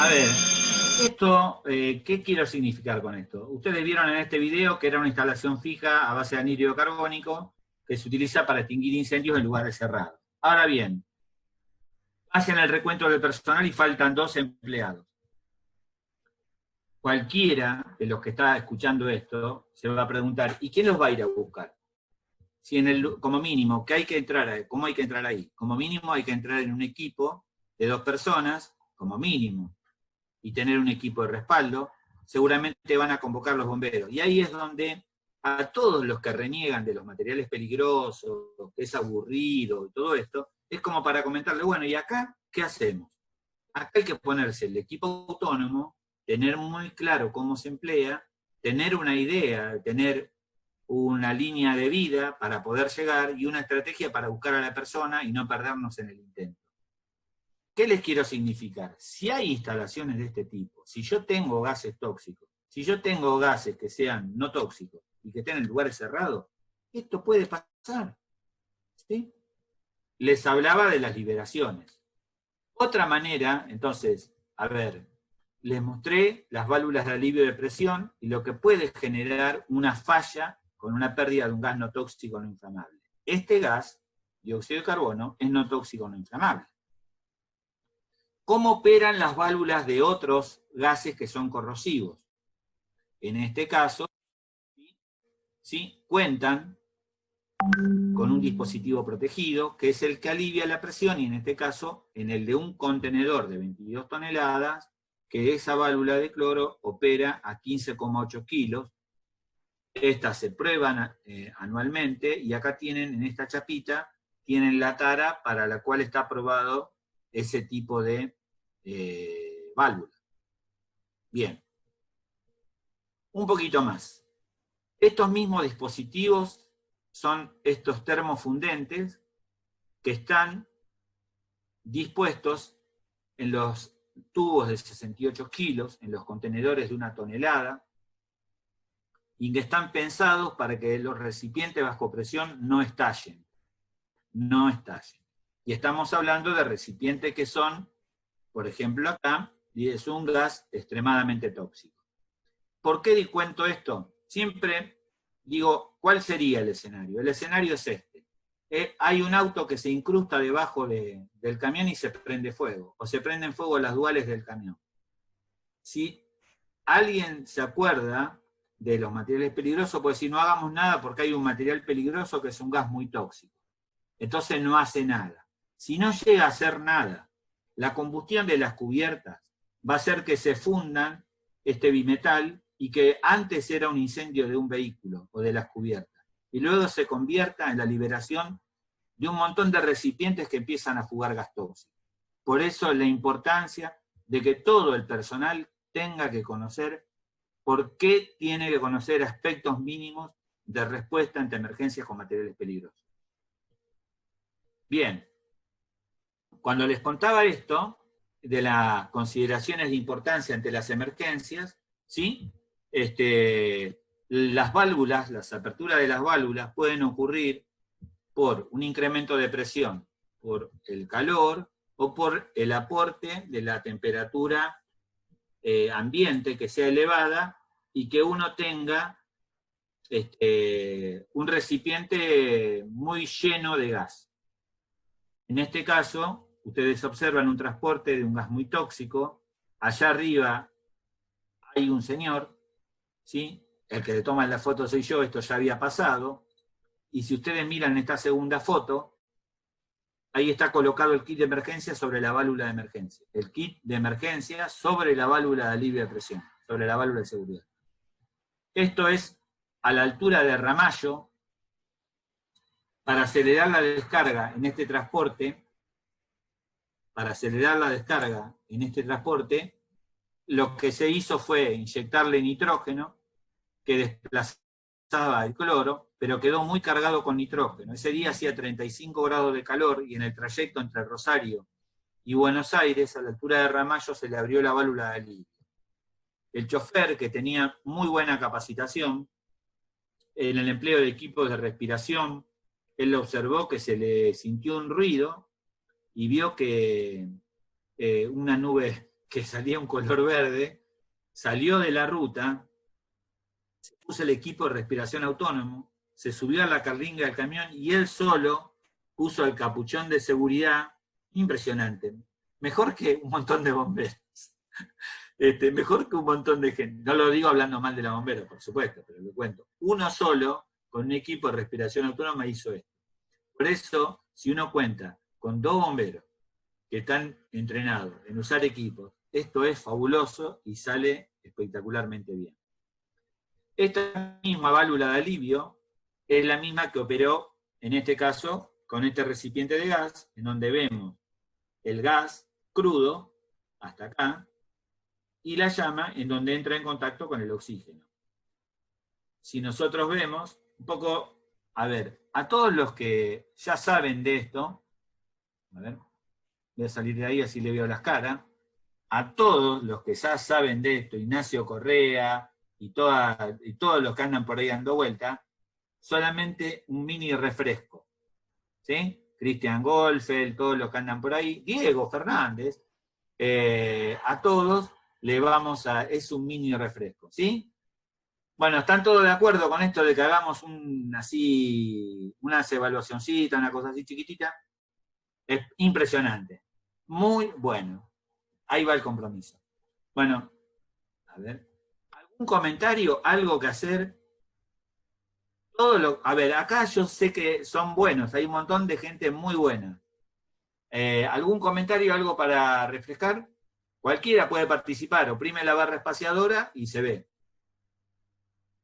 Speaker 1: A ver, esto, ¿qué quiero significar con esto? Ustedes vieron en este video que era una instalación fija a base de anhídrido carbónico que se utiliza para extinguir incendios en lugares cerrados. Ahora bien, hacen el recuento del personal y faltan 2 empleados. Cualquiera de los que está escuchando esto se va a preguntar, ¿y quién los va a ir a buscar? Si como mínimo, ¿cómo hay que entrar ahí? Como mínimo hay que entrar en un equipo de 2 personas, como mínimo, y tener un equipo de respaldo. Seguramente van a convocar los bomberos. Y ahí es donde a todos los que reniegan de los materiales peligrosos, que es aburrido y todo esto, es como para comentarle, bueno, ¿y acá qué hacemos? Acá hay que ponerse el equipo autónomo, tener muy claro cómo se emplea, tener una idea, tener una línea de vida para poder llegar y una estrategia para buscar a la persona y no perdernos en el intento. ¿Qué les quiero significar? Si hay instalaciones de este tipo, si yo tengo gases tóxicos, si yo tengo gases que sean no tóxicos y que estén en lugares cerrados, esto puede pasar. ¿Sí? Les hablaba de las liberaciones. Otra manera, entonces, a ver, les mostré las válvulas de alivio de presión y lo que puede generar una falla con una pérdida de un gas no tóxico no inflamable. Este gas, dióxido de carbono, es no tóxico no inflamable. ¿Cómo operan las válvulas de otros gases que son corrosivos? En este caso, ¿sí? Cuentan con un dispositivo protegido, que es el que alivia la presión, y en este caso, en el de un contenedor de 22 toneladas, que esa válvula de cloro opera a 15,8 kilos. Estas se prueban anualmente, y acá tienen, en esta chapita, tienen la tara para la cual está aprobado ese tipo de válvula. Bien. Un poquito más. Estos mismos dispositivos son estos termofundentes que están dispuestos en los tubos de 68 kilos, en los contenedores de 1 tonelada, y que están pensados para que los recipientes bajo presión no estallen. No estallen. Y estamos hablando de recipientes que son, por ejemplo acá, es un gas extremadamente tóxico. ¿Por qué cuento esto? Siempre digo, ¿cuál sería el escenario? El escenario es este. Hay un auto que se incrusta debajo del camión y se prende fuego, o se prenden fuego las duales del camión. Si alguien se acuerda de los materiales peligrosos, puede decir, no hagamos nada porque hay un material peligroso que es un gas muy tóxico. Entonces no hace nada. Si no llega a hacer nada, la combustión de las cubiertas va a hacer que se fundan este bimetal, y que antes era un incendio de un vehículo o de las cubiertas, y luego se convierta en la liberación de un montón de recipientes que empiezan a fugar gas tóxico. Por eso la importancia de que todo el personal tenga que conocer por qué tiene que conocer aspectos mínimos de respuesta ante emergencias con materiales peligrosos. Bien, cuando les contaba esto, de las consideraciones de importancia ante las emergencias, ¿sí? Las válvulas, las aperturas de las válvulas pueden ocurrir por un incremento de presión, por el calor, o por el aporte de la temperatura ambiente que sea elevada, y que uno tenga un recipiente muy lleno de gas. En este caso, ustedes observan un transporte de un gas muy tóxico. Allá arriba hay un señor, ¿sí? El que le toma la foto soy yo, esto ya había pasado. Y si ustedes miran esta segunda foto, ahí está colocado el kit de emergencia sobre la válvula de emergencia. El kit de emergencia sobre la válvula de alivio de presión, sobre la válvula de seguridad. Esto es a la altura de Ramallo. Para acelerar la descarga en este transporte, lo que se hizo fue inyectarle nitrógeno, que desplazaba el cloro, pero quedó muy cargado con nitrógeno. Ese día hacía 35 grados de calor, y en el trayecto entre Rosario y Buenos Aires, a la altura de Ramallo, se le abrió la válvula de alivio. El chofer, que tenía muy buena capacitación en el empleo de equipos de respiración, él observó que se le sintió un ruido y vio que una nube que salía un color verde, salió de la ruta, se puso el equipo de respiración autónomo, se subió a la carlinga del camión y él solo puso el capuchón de seguridad. Impresionante. Mejor que un montón de bomberos. Mejor que un montón de gente. No lo digo hablando mal de la bombera, por supuesto, pero lo cuento. Uno solo, con un equipo de respiración autónoma, hizo esto. Por eso, si uno cuenta con 2 bomberos que están entrenados en usar equipos, esto es fabuloso y sale espectacularmente bien. Esta misma válvula de alivio es la misma que operó, en este caso, con este recipiente de gas, en donde vemos el gas crudo, hasta acá, y la llama en donde entra en contacto con el oxígeno. Si nosotros vemos, un poco, a ver, a todos los que ya saben de esto, a ver, voy a salir de ahí así le veo las caras, a todos los que ya saben de esto, Ignacio Correa y todos los que andan por ahí dando vuelta, solamente un mini refresco, ¿sí? Cristian Goldfeld, todos los que andan por ahí, Diego Fernández, a todos le vamos a, es un mini refresco, ¿sí? Bueno, ¿están todos de acuerdo con esto de que hagamos unas evaluacioncitas, una cosa así chiquitita? Es impresionante. Muy bueno. Ahí va el compromiso. Bueno, a ver. ¿Algún comentario? ¿Algo que hacer? A ver, acá yo sé que son buenos, hay un montón de gente muy buena. ¿Algún comentario, algo para refrescar? Cualquiera puede participar, oprime la barra espaciadora y se ve.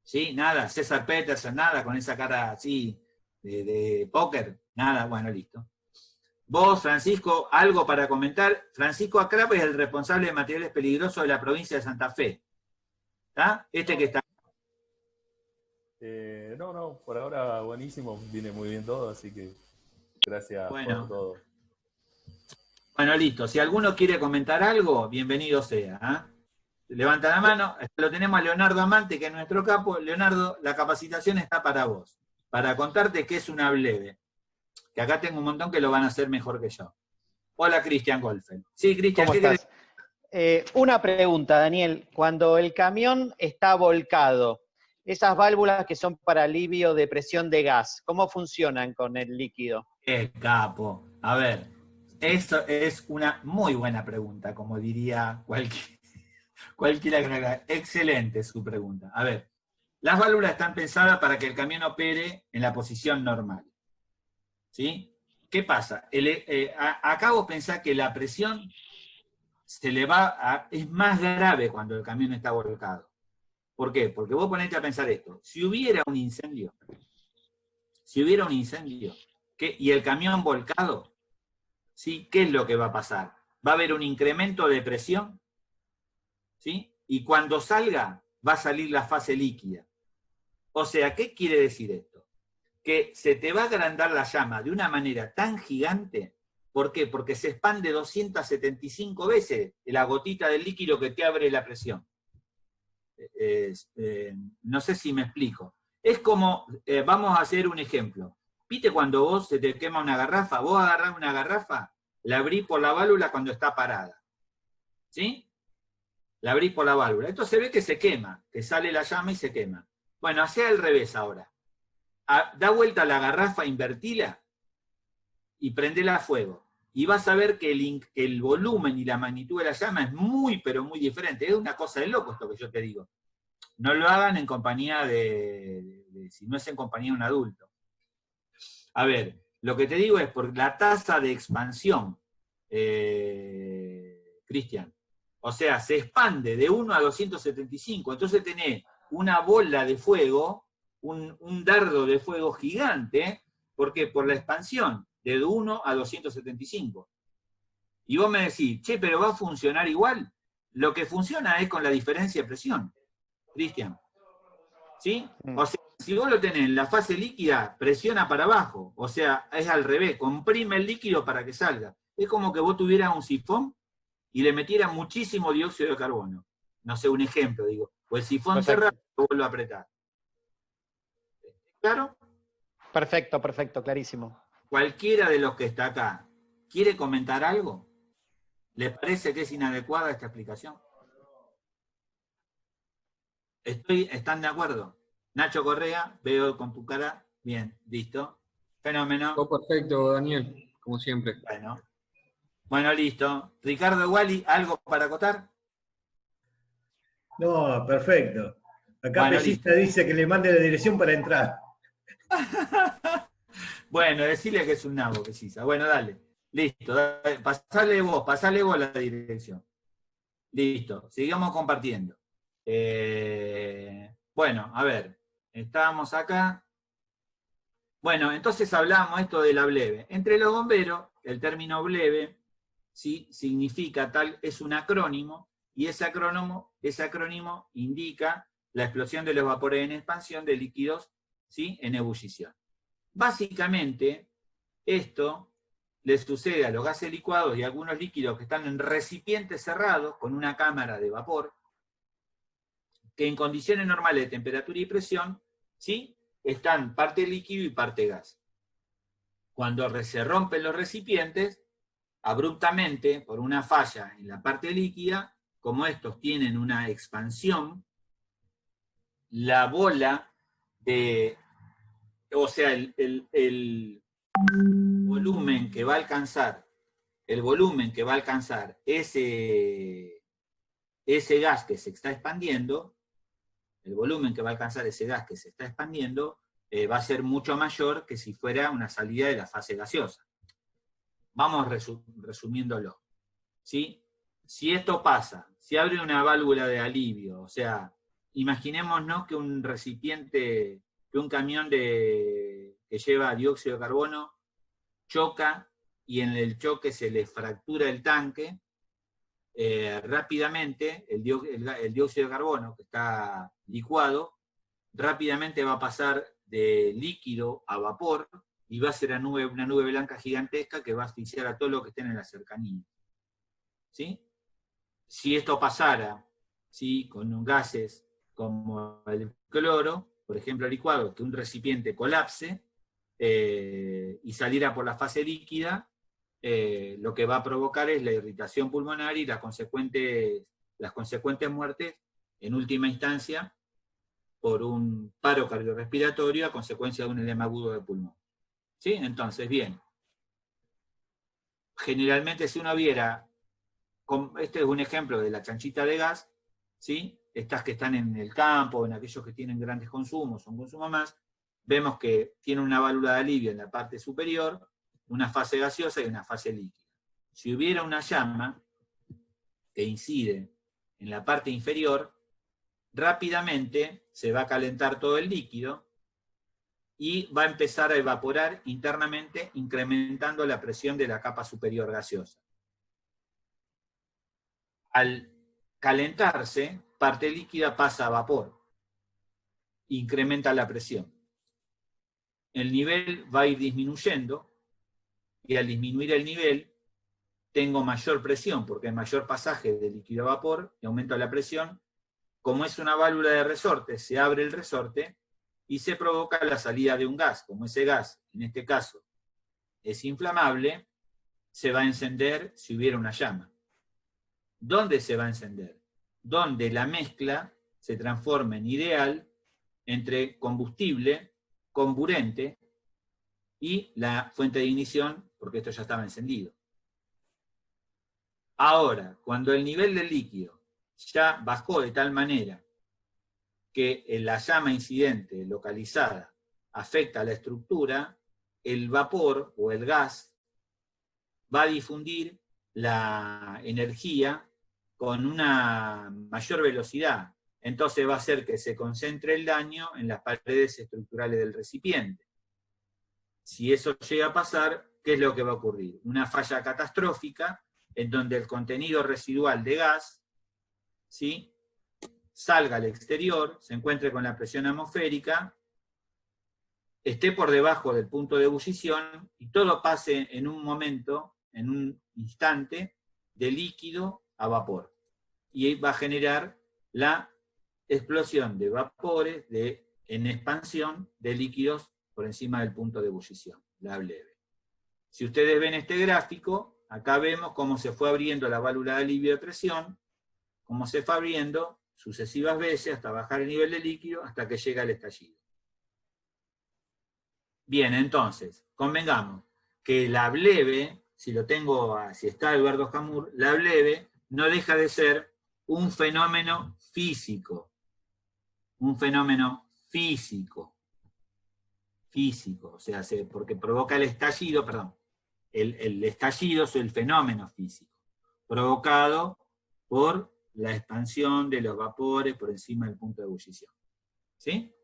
Speaker 1: ¿Sí? Nada, César Peterson, nada, con esa cara así de póker, nada, bueno, listo. Vos, Francisco, algo para comentar. Francisco Acrap es el responsable de materiales peligrosos de la provincia de Santa Fe. ¿Está? Que está.
Speaker 5: No, por ahora buenísimo, viene muy bien todo, así que gracias por todo.
Speaker 1: Bueno, listo. Si alguno quiere comentar algo, bienvenido sea. Levanta la mano. Lo tenemos a Leonardo Amante, que es nuestro capo. Leonardo, la capacitación está para vos, para contarte qué es una bleve. Que acá tengo un montón que lo van a hacer mejor que yo. Hola, Cristian Goldfeld. Sí, Cristian,
Speaker 2: ¿Cómo estás? Una pregunta, Daniel. Cuando el camión está volcado, esas válvulas que son para alivio de presión de gas, ¿cómo funcionan con el líquido?
Speaker 1: Capo. A ver, eso es una muy buena pregunta, como diría cualquiera que me haga. Excelente su pregunta. A ver, las válvulas están pensadas para que el camión opere en la posición normal. ¿Sí? ¿Qué pasa? Acá vos pensás que la presión es más grave cuando el camión está volcado. ¿Por qué? Porque vos ponete a pensar esto. Si hubiera un incendio, y el camión volcado, ¿sí? ¿Qué es lo que va a pasar? Va a haber un incremento de presión, ¿sí? Y cuando salga, va a salir la fase líquida. O sea, ¿qué quiere decir esto? Que se te va a agrandar la llama de una manera tan gigante. ¿Por qué? Porque se expande 275 veces la gotita del líquido que te abre la presión. No sé si me explico. Es como, vamos a hacer un ejemplo. ¿Viste cuando vos se te quema una garrafa? Vos agarrás una garrafa, la abrís por la válvula cuando está parada. ¿Sí? La abrís por la válvula. Esto se ve que se quema, que sale la llama y se quema. Bueno, hacé al revés ahora. Da vuelta la garrafa, invertila y prendela a fuego. Y vas a ver que el volumen y la magnitud de la llama es muy, pero muy diferente. Es una cosa de loco esto que yo te digo. No lo hagan en compañía si no es en compañía de un adulto. A ver, lo que te digo es por la tasa de expansión, Cristian. O sea, se expande de 1 a 275. Entonces tenés una bola de fuego, un dardo de fuego gigante. ¿Por qué? Por la expansión de 1 a 275. Y vos me decís, che, pero ¿va a funcionar igual? Lo que funciona es con la diferencia de presión, Cristian. ¿Sí? O sea, si vos lo tenés en la fase líquida, presiona para abajo. O sea, es al revés, comprime el líquido para que salga. Es como que vos tuvieras un sifón y le metieras muchísimo dióxido de carbono. No sé, un ejemplo, digo. O el sifón cerrado y lo vuelve a apretar. ¿Claro?
Speaker 2: Perfecto, clarísimo.
Speaker 1: Cualquiera de los que está acá, ¿quiere comentar algo? ¿Les parece que es inadecuada esta explicación? ¿Están de acuerdo? Nacho Correa, veo con tu cara. Bien, listo. Fenómeno.
Speaker 6: Todo perfecto, Daniel, como siempre.
Speaker 1: Bueno, listo. Ricardo Wally, ¿algo para acotar?
Speaker 7: No, perfecto. Acá
Speaker 1: Bueno,
Speaker 7: Pesista dice que le mande la dirección para entrar.
Speaker 1: Bueno, decirle que es un nabo, Pesisa. Bueno, dale. Listo. Dale. Pasale vos la dirección. Listo. Sigamos compartiendo. Bueno, a ver. Estábamos acá. Bueno, entonces hablamos esto de la bleve. Entre los bomberos, el término bleve, ¿sí? Significa tal, es un acrónimo, y ese acrónimo indica la explosión de los vapores en expansión de líquidos, ¿sí? En ebullición. Básicamente, esto le sucede a los gases licuados y a algunos líquidos que están en recipientes cerrados con una cámara de vapor, que en condiciones normales de temperatura y presión, ¿sí? Están parte líquido y parte gas. Cuando se rompen los recipientes, abruptamente, por una falla en la parte líquida, como estos tienen una expansión, la bola de, o sea, el volumen que va a alcanzar, ese gas que se está expandiendo, va a ser mucho mayor que si fuera una salida de la fase gaseosa. Vamos resumiéndolo. ¿Sí? Si esto pasa, si abre una válvula de alivio, o sea, imaginémonos que un recipiente, que un camión que lleva dióxido de carbono choca y en el choque se le fractura el tanque, rápidamente el dióxido de carbono que está licuado, rápidamente va a pasar de líquido a vapor y va a ser una nube blanca gigantesca que va a asfixiar a todo lo que esté en la cercanía. ¿Sí? Si esto pasara, ¿sí? Con gases como el cloro, por ejemplo licuado, que un recipiente colapse y saliera por la fase líquida, lo que va a provocar es la irritación pulmonar y las consecuentes muertes, en última instancia, por un paro cardiorrespiratorio a consecuencia de un edema agudo de pulmón. ¿Sí? Entonces, bien. Generalmente si uno viera, este es un ejemplo de la chanchita de gas, ¿sí? Estas que están en el campo, en aquellos que tienen grandes consumos o un consumo más, vemos que tiene una válvula de alivio en la parte superior, una fase gaseosa y una fase líquida. Si hubiera una llama que incide en la parte inferior, rápidamente se va a calentar todo el líquido y va a empezar a evaporar internamente, incrementando la presión de la capa superior gaseosa. Al calentarse, parte líquida pasa a vapor, incrementa la presión. El nivel va a ir disminuyendo, y al disminuir el nivel, tengo mayor presión, porque hay mayor pasaje de líquido a vapor, y aumento la presión. Como es una válvula de resorte, se abre el resorte, y se provoca la salida de un gas. Como ese gas, en este caso, es inflamable, se va a encender si hubiera una llama. ¿Dónde se va a encender? Donde la mezcla se transforma en ideal entre combustible, comburente, y la fuente de ignición, porque esto ya estaba encendido. Ahora, cuando el nivel del líquido ya bajó de tal manera que la llama incidente localizada afecta a la estructura, el vapor o el gas va a difundir la energía con una mayor velocidad. Entonces va a hacer que se concentre el daño en las paredes estructurales del recipiente. Si eso llega a pasar, ¿qué es lo que va a ocurrir? Una falla catastrófica en donde el contenido residual de gas, ¿sí?, salga al exterior, se encuentre con la presión atmosférica, esté por debajo del punto de ebullición y todo pase en un momento, en un instante, de líquido a vapor. Y va a generar la explosión de vapores en expansión de líquidos por encima del punto de ebullición, la bleve. Si ustedes ven este gráfico, Acá vemos cómo se fue abriendo la válvula de alivio de presión, cómo se fue abriendo sucesivas veces hasta bajar el nivel de líquido hasta que llega el estallido. Bien, entonces, convengamos que la bleve, si está Eduardo Jamur, la bleve no deja de ser un fenómeno físico. Un fenómeno físico. Físico, o sea, porque provoca el estallido, perdón. El estallido es el fenómeno físico, provocado por la expansión de los vapores por encima del punto de ebullición. ¿Sí?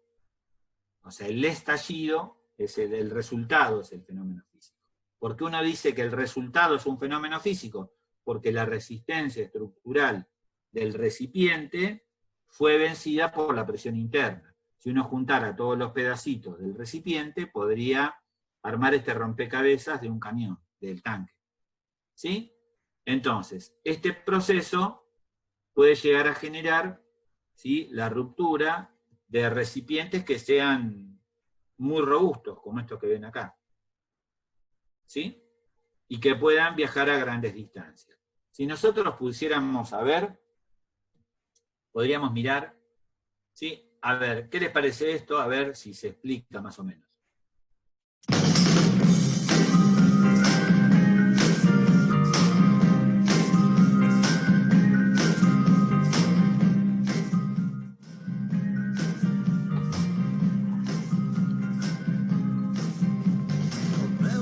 Speaker 1: O sea, el estallido es el resultado, es el fenómeno físico. ¿Por qué uno dice que el resultado es un fenómeno físico? Porque la resistencia estructural del recipiente fue vencida por la presión interna. Si uno juntara todos los pedacitos del recipiente, podría armar este rompecabezas de un camión, del tanque. ¿Sí? Entonces, este proceso puede llegar a generar, ¿sí?, la ruptura de recipientes que sean muy robustos, como estos que ven acá. ¿Sí? Y que puedan viajar a grandes distancias. Si nosotros pusiéramos a ver, podríamos mirar, ¿sí? A ver, ¿qué les parece esto? A ver si se explica más o menos.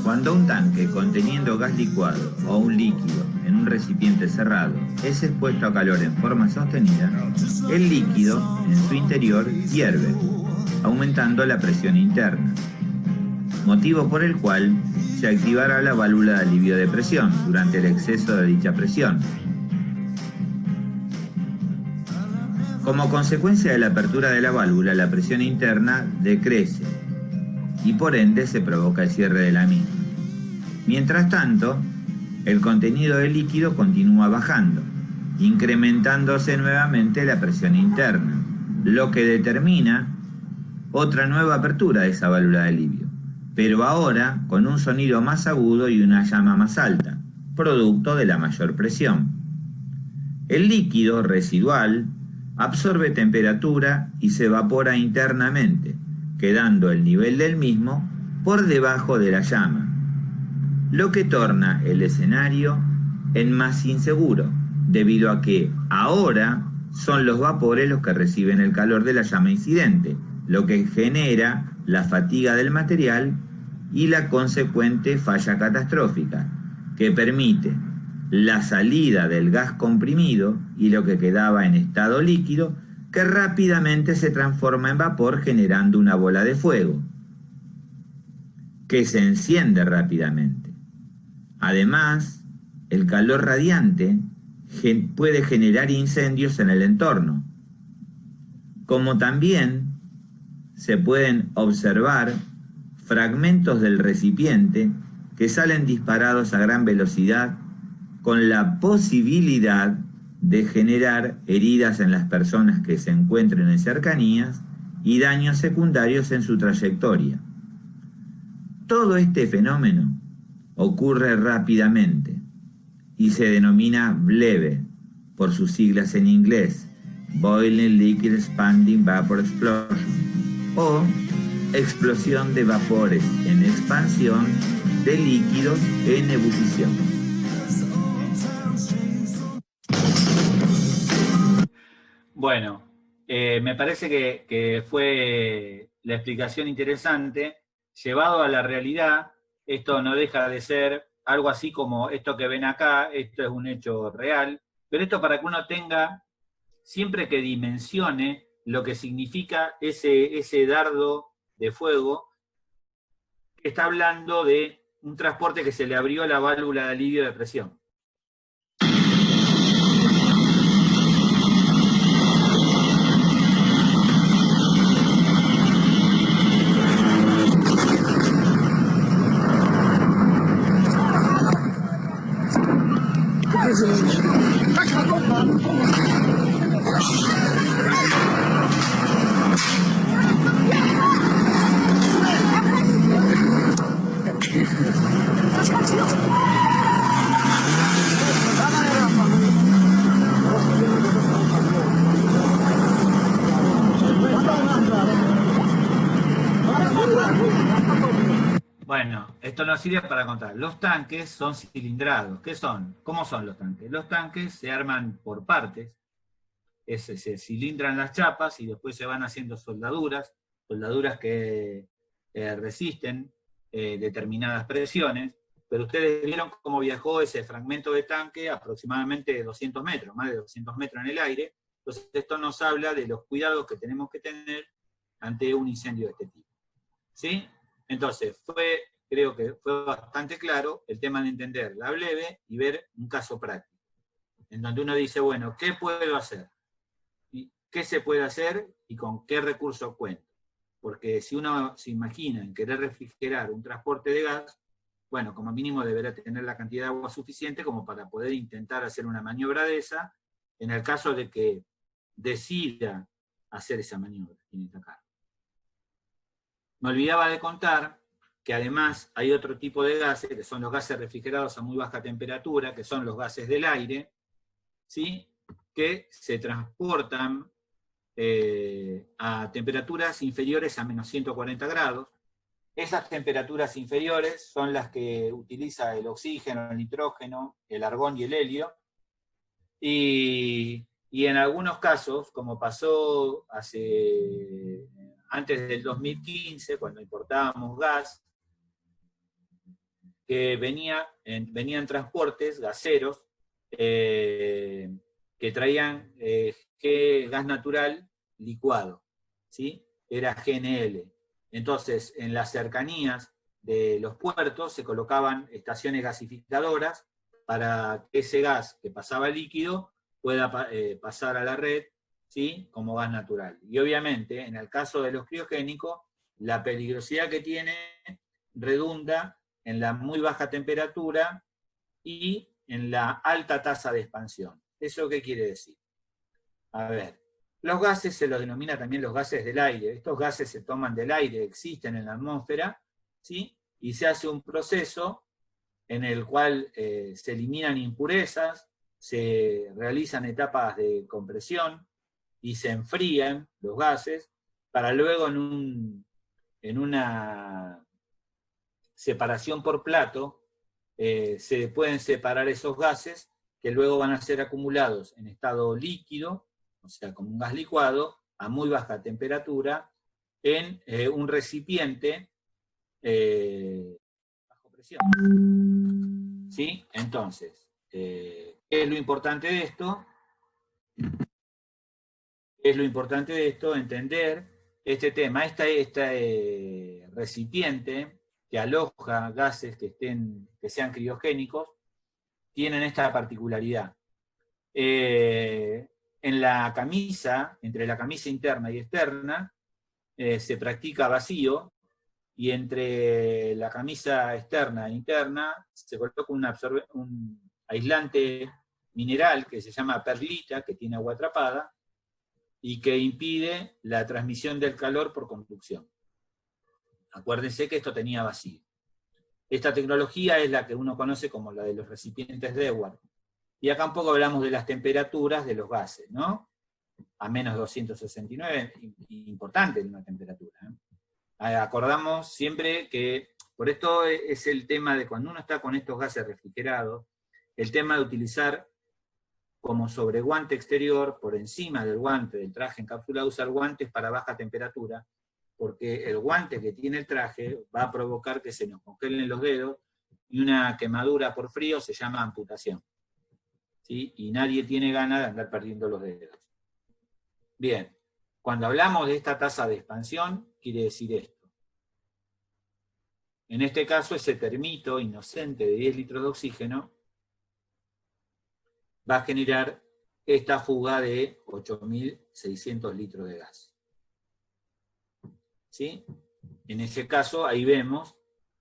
Speaker 8: Cuando un tanque conteniendo gas licuado o un líquido en un recipiente cerrado es expuesto a calor en forma sostenida, el líquido en su interior hierve, aumentando la presión interna, motivo por el cual se activará la válvula de alivio de presión durante el exceso de dicha presión. Como consecuencia de la apertura de la válvula, la presión interna decrece y por ende se provoca el cierre de la misma. Mientras tanto, el contenido del líquido continúa bajando, incrementándose nuevamente la presión interna, lo que determina otra nueva apertura de esa válvula de alivio, pero ahora con un sonido más agudo y una llama más alta, producto de la mayor presión. El líquido residual absorbe temperatura y se evapora internamente, quedando el nivel del mismo por debajo de la llama, lo que torna el escenario en más inseguro, debido a que ahora son los vapores los que reciben el calor de la llama incidente, lo que genera la fatiga del material y la consecuente falla catastrófica, que permite la salida del gas comprimido y lo que quedaba en estado líquido, que rápidamente se transforma en vapor generando una bola de fuego, que se enciende rápidamente. Además, el calor radiante puede generar incendios en el entorno, como también se pueden observar fragmentos del recipiente que salen disparados a gran velocidad con la posibilidad de generar heridas en las personas que se encuentren en cercanías y daños secundarios en su trayectoria. Todo este fenómeno ocurre rápidamente y se denomina BLEVE, por sus siglas en inglés, Boiling Liquid Expanding Vapor Explosion, o explosión de vapores en expansión de líquidos en ebullición.
Speaker 1: Bueno, me parece que fue la explicación interesante. Llevado a la realidad, esto no deja de ser algo así como esto que ven acá, esto es un hecho real, pero esto para que uno tenga, siempre que dimensione lo que significa ese dardo de fuego, que está hablando de un transporte que se le abrió la válvula de alivio de presión. Bueno, esto nos sirve para contar. Los tanques son cilindrados. ¿Qué son? ¿Cómo son los tanques? Los tanques se arman por partes. Se cilindran las chapas y después se van haciendo soldaduras que resisten determinadas presiones. Pero ustedes vieron cómo viajó ese fragmento de tanque aproximadamente 200 metros, más de 200 metros en el aire. Entonces esto nos habla de los cuidados que tenemos que tener ante un incendio de este tipo. ¿Sí? Entonces, creo que fue bastante claro el tema de entender la bleve y ver un caso práctico, en donde uno dice, bueno, ¿qué puedo hacer? ¿Y qué se puede hacer y con qué recursos cuento? Porque si uno se imagina en querer refrigerar un transporte de gas, bueno, como mínimo deberá tener la cantidad de agua suficiente como para poder intentar hacer una maniobra de esa, en el caso de que decida hacer esa maniobra en esta carga. Me olvidaba de contar que además hay otro tipo de gases, que son los gases refrigerados a muy baja temperatura, que son los gases del aire, ¿sí? Que se transportan a temperaturas inferiores a menos 140 grados. Esas temperaturas inferiores son las que utiliza el oxígeno, el nitrógeno, el argón y el helio. Y en algunos casos, como pasó antes del 2015, cuando importábamos gas, que venían transportes gaseros que traían gas natural licuado, ¿sí? Era GNL. Entonces, en las cercanías de los puertos se colocaban estaciones gasificadoras para que ese gas que pasaba líquido pueda pasar a la red, ¿sí? Como gas natural. Y obviamente, en el caso de los criogénicos, la peligrosidad que tiene redunda en la muy baja temperatura y en la alta tasa de expansión. ¿Eso qué quiere decir? A ver, los gases se los denomina también los gases del aire. Estos gases se toman del aire, existen en la atmósfera, ¿sí? Y se hace un proceso en el cual se eliminan impurezas, se realizan etapas de compresión y se enfrían los gases para luego en una separación por plato se pueden separar esos gases que luego van a ser acumulados en estado líquido, o sea, como un gas licuado, a muy baja temperatura, en un recipiente bajo presión. ¿Sí? Entonces, ¿qué es lo importante de esto? ¿Qué es lo importante de esto? Entender este tema. Este recipiente que aloja gases que sean criogénicos, tienen esta particularidad. En la camisa, entre la camisa interna y externa, se practica vacío, y entre la camisa externa e interna se coloca un aislante mineral que se llama perlita, que tiene agua atrapada, y que impide la transmisión del calor por conducción. Acuérdense que esto tenía vacío. Esta tecnología es la que uno conoce como la de los recipientes Dewar. Y acá un poco hablamos de las temperaturas de los gases, ¿no? A menos 269, importante una temperatura, ¿eh? Acordamos siempre que, por esto es el tema de cuando uno está con estos gases refrigerados, el tema de utilizar como sobreguante exterior, por encima del guante del traje encapsulado, usar guantes para baja temperatura, porque el guante que tiene el traje va a provocar que se nos congelen los dedos, y una quemadura por frío se llama amputación, ¿sí? Y nadie tiene ganas de andar perdiendo los dedos. Bien, cuando hablamos de esta tasa de expansión, quiere decir esto. En este caso, ese termito inocente de 10 litros de oxígeno va a generar esta fuga de 8.600 litros de gas. ¿Sí? En ese caso, ahí vemos,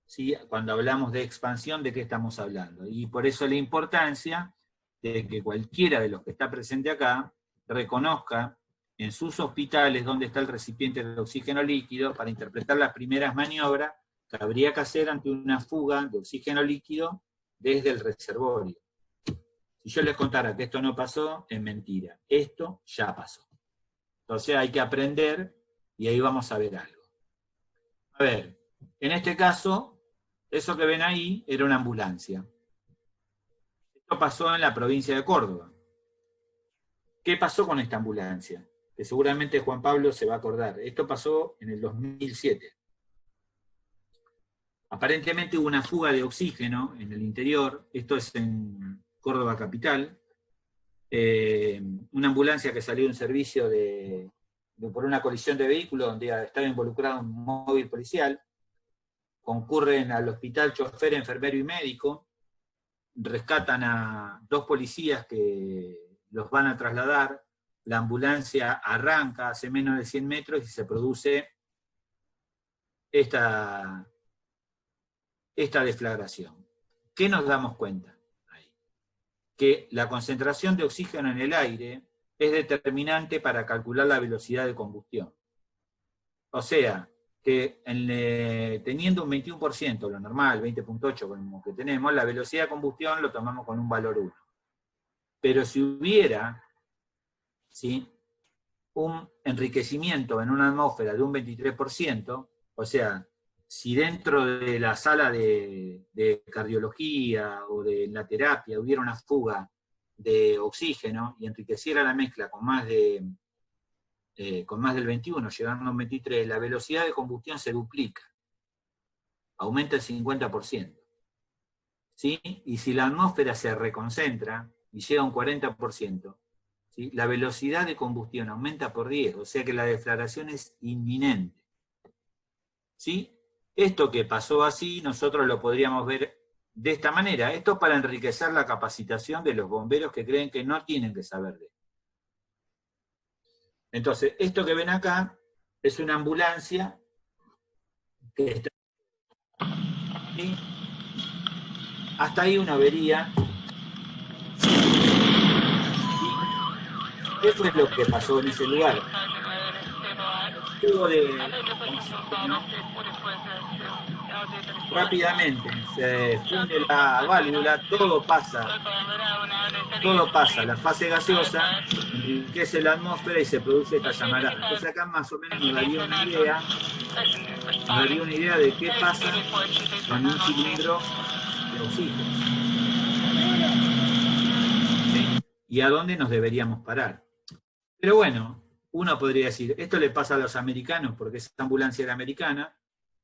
Speaker 1: ¿sí? Cuando hablamos de expansión, ¿de qué estamos hablando? Y por eso la importancia de que cualquiera de los que está presente acá reconozca en sus hospitales dónde está el recipiente de oxígeno líquido para interpretar las primeras maniobras que habría que hacer ante una fuga de oxígeno líquido desde el reservorio. Si yo les contara que esto no pasó, es mentira. Esto ya pasó. Entonces hay que aprender y ahí vamos a ver algo. A ver, en este caso, Eso que ven ahí era una ambulancia. Esto pasó en la provincia de Córdoba. ¿Qué pasó con esta ambulancia? Que seguramente Juan Pablo se va a acordar. Esto pasó en el 2007. Aparentemente hubo una fuga de oxígeno en el interior. Esto es en Córdoba capital. Una ambulancia que salió en servicio por una colisión de vehículos donde estaba involucrado un móvil policial. Concurren al hospital chofer, enfermero y médico. Rescatan a 2 policías que los van a trasladar. La ambulancia arranca hace menos de 100 metros y se produce esta deflagración. ¿Qué nos damos cuenta ahí? Que la concentración de oxígeno en el aire es determinante para calcular la velocidad de combustión. O sea, que teniendo un 21%, lo normal, 20.8 como que tenemos, la velocidad de combustión lo tomamos con un valor 1. Pero si hubiera, ¿sí?, un enriquecimiento en una atmósfera de un 23%, o sea, si dentro de la sala de cardiología o de la terapia hubiera una fuga de oxígeno y enriqueciera la mezcla con más del 21, llegando a un 23, la velocidad de combustión se duplica, aumenta el 50%. ¿Sí? Y si la atmósfera se reconcentra y llega a un 40%, ¿sí?, la velocidad de combustión aumenta por 10, o sea que la deflagración es inminente. ¿Sí? Esto que pasó así, nosotros lo podríamos ver de esta manera. Esto para enriquecer la capacitación de los bomberos que creen que no tienen que saber de esto. Entonces, esto que ven acá es una ambulancia que está... ¿sí? Hasta ahí una avería. Y eso es lo que pasó en ese lugar. Rápidamente se funde la válvula, todo pasa, la fase gaseosa, enriquece la atmósfera y se produce esta llamarada. Entonces acá más o menos nos daría una idea de qué pasa con un cilindro de oxígeno. ¿Sí? Y a dónde nos deberíamos parar. Pero bueno, uno podría decir, esto le pasa a los americanos porque esa ambulancia era americana.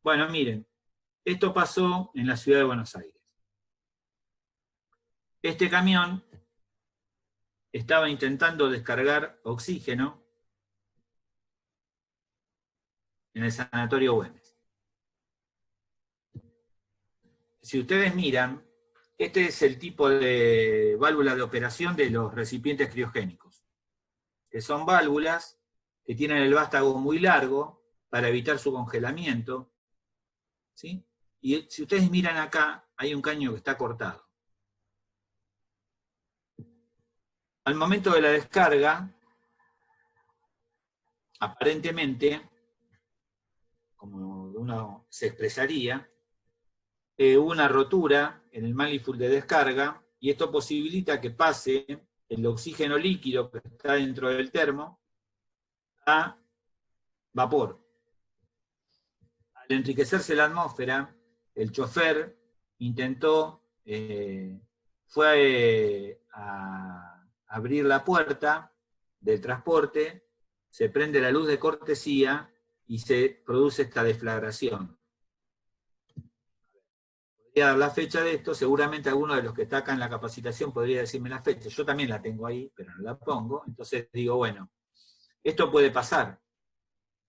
Speaker 1: Bueno, miren, esto pasó en la ciudad de Buenos Aires. Este camión estaba intentando descargar oxígeno en el sanatorio Güemes. Si ustedes miran, este es el tipo de válvula de operación de los recipientes criogénicos, que son válvulas que tienen el vástago muy largo para evitar su congelamiento, ¿sí? Y si ustedes miran acá, hay un caño que está cortado. Al momento de la descarga, aparentemente, como uno se expresaría, hubo una rotura en el manifold de descarga, y esto posibilita que pase el oxígeno líquido que está dentro del termo a vapor. Al enriquecerse la atmósfera, el chofer intentó, fue a abrir la puerta del transporte, se prende la luz de cortesía y se produce esta deflagración. Podría dar la fecha de esto, seguramente alguno de los que está acá en la capacitación podría decirme la fecha, yo también la tengo ahí, pero no la pongo, entonces digo, bueno, esto puede pasar,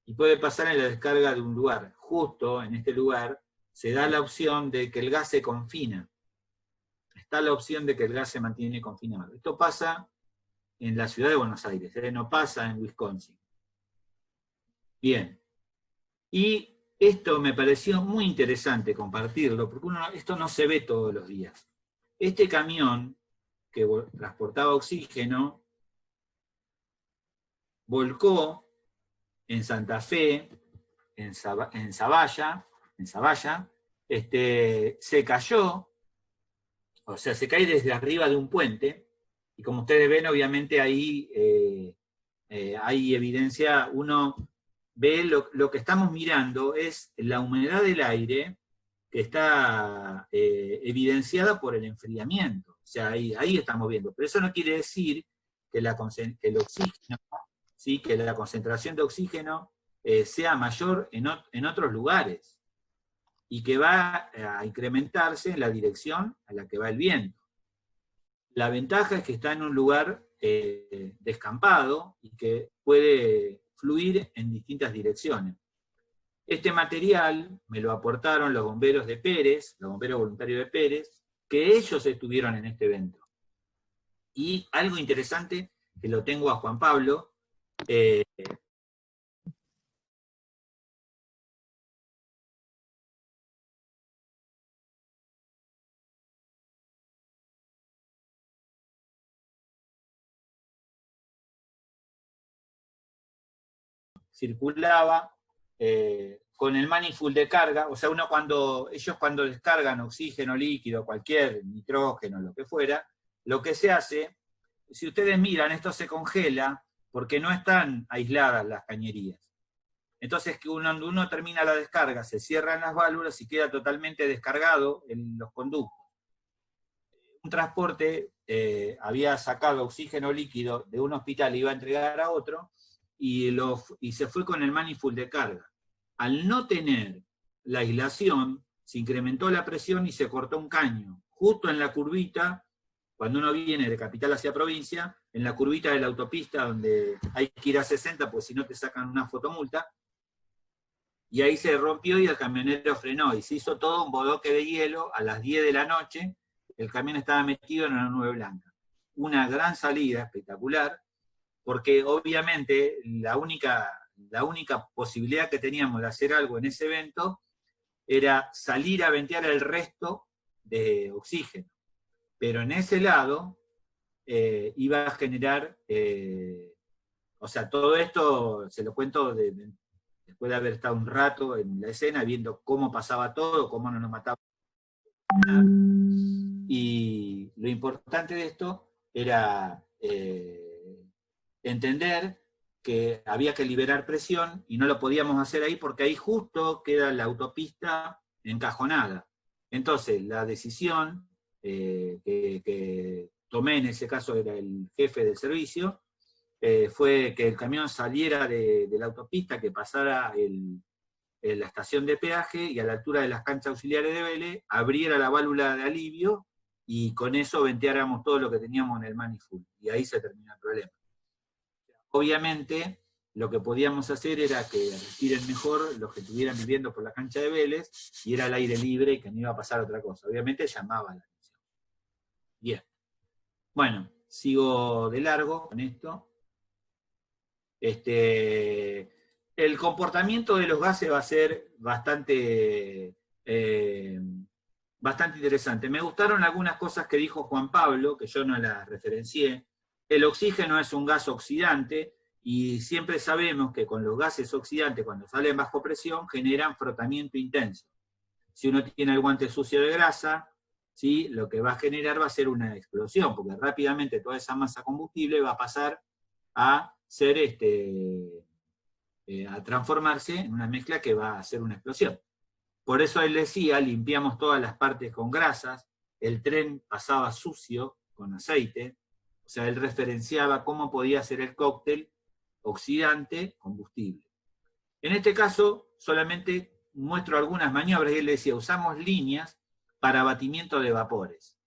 Speaker 1: y puede pasar en la descarga de un lugar. Justo en este lugar se da la opción de que el gas se confina. Está la opción de que el gas se mantiene confinado. Esto pasa en la ciudad de Buenos Aires, no pasa en Wisconsin. Bien. Y esto me pareció muy interesante compartirlo, porque esto no se ve todos los días. Este camión que transportaba oxígeno volcó en Santa Fe, en Zavalla, se cayó, o sea, se cae desde arriba de un puente, y como ustedes ven, obviamente ahí hay evidencia, uno ve lo que estamos mirando es la humedad del aire que está evidenciada por el enfriamiento. O sea, ahí estamos viendo. Pero eso no quiere decir que el oxígeno, ¿sí? Que la concentración de oxígeno sea mayor en otros lugares, y que va a incrementarse en la dirección a la que va el viento. La ventaja es que está en un lugar descampado y que puede fluir en distintas direcciones. Este material me lo aportaron los bomberos de Pérez, los bomberos voluntarios de Pérez, que ellos estuvieron en este evento. Y algo interesante, que lo tengo a Juan Pablo, circulaba con el manifold de carga, o sea, ellos cuando descargan oxígeno líquido, cualquier nitrógeno, lo que fuera, lo que se hace, si ustedes miran, esto se congela porque no están aisladas las cañerías. Entonces, cuando uno termina la descarga, se cierran las válvulas y queda totalmente descargado en los conductos. Un transporte había sacado oxígeno líquido de un hospital y iba a entregar a otro, y se fue con el manifold de carga. Al no tener la aislación, se incrementó la presión y se cortó un caño, justo en la curvita, cuando uno viene de capital hacia provincia, en la curvita de la autopista, donde hay que ir a 60, pues si no te sacan una fotomulta, y ahí se rompió y el camionero frenó, y se hizo todo un bodoque de hielo. A las 10 de la noche, el camión estaba metido en una nube blanca. Una gran salida, espectacular, porque obviamente la única posibilidad que teníamos de hacer algo en ese evento era salir a ventear el resto de oxígeno. Pero en ese lado iba a generar, o sea, todo esto se lo cuento después de haber estado un rato en la escena, viendo cómo pasaba todo, cómo no nos mataba. Y lo importante de esto era entender que había que liberar presión, y no lo podíamos hacer ahí porque ahí justo queda la autopista encajonada. Entonces, la decisión que tomé, en ese caso era el jefe del servicio, fue que el camión saliera de la autopista, que pasara la estación de peaje, y a la altura de las canchas auxiliares de Vélez, abriera la válvula de alivio, y con eso venteáramos todo lo que teníamos en el manifold, y ahí se terminó el problema. Obviamente, lo que podíamos hacer era que respiren mejor los que estuvieran viviendo por la cancha de Vélez, y era al aire libre y que no iba a pasar otra cosa. Obviamente llamaba la atención. Bien. Bueno, sigo de largo con esto. El comportamiento de los gases va a ser bastante interesante. Me gustaron algunas cosas que dijo Juan Pablo, que yo no las referencié. El oxígeno es un gas oxidante, y siempre sabemos que con los gases oxidantes, cuando salen bajo presión, generan frotamiento intenso. Si uno tiene el guante sucio de grasa, ¿sí?, lo que va a generar va a ser una explosión, porque rápidamente toda esa masa combustible va a pasar a ser a transformarse en una mezcla que va a hacer una explosión. Por eso él decía, limpiamos todas las partes con grasas, el tren pasaba sucio con aceite. O sea, él referenciaba cómo podía ser el cóctel oxidante-combustible. En este caso, solamente muestro algunas maniobras, y él decía, usamos líneas para abatimiento de vapores.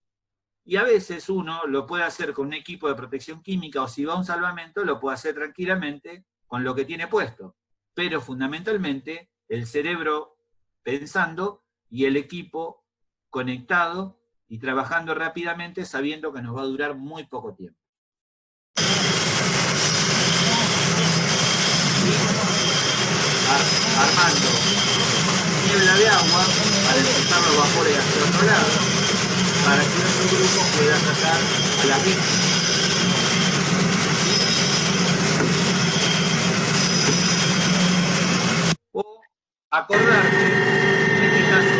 Speaker 1: Y a veces uno lo puede hacer con un equipo de protección química, o si va a un salvamento, lo puede hacer tranquilamente con lo que tiene puesto. Pero fundamentalmente, el cerebro pensando y el equipo conectado y trabajando rápidamente, sabiendo que nos va a durar muy poco tiempo. Armando niebla de agua para empezar los vapores hacia otro lado, para que nuestro grupo pueda sacar a las víctimas. O acordarse, en este caso,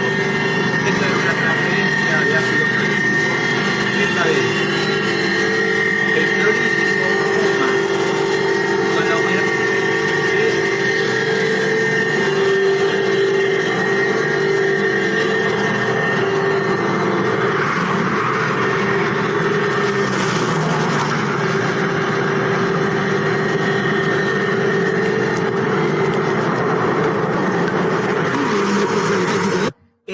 Speaker 1: esta es una transferencia de ácido clorhídrico, y esta vez el clorhídrico fuma con la humedad.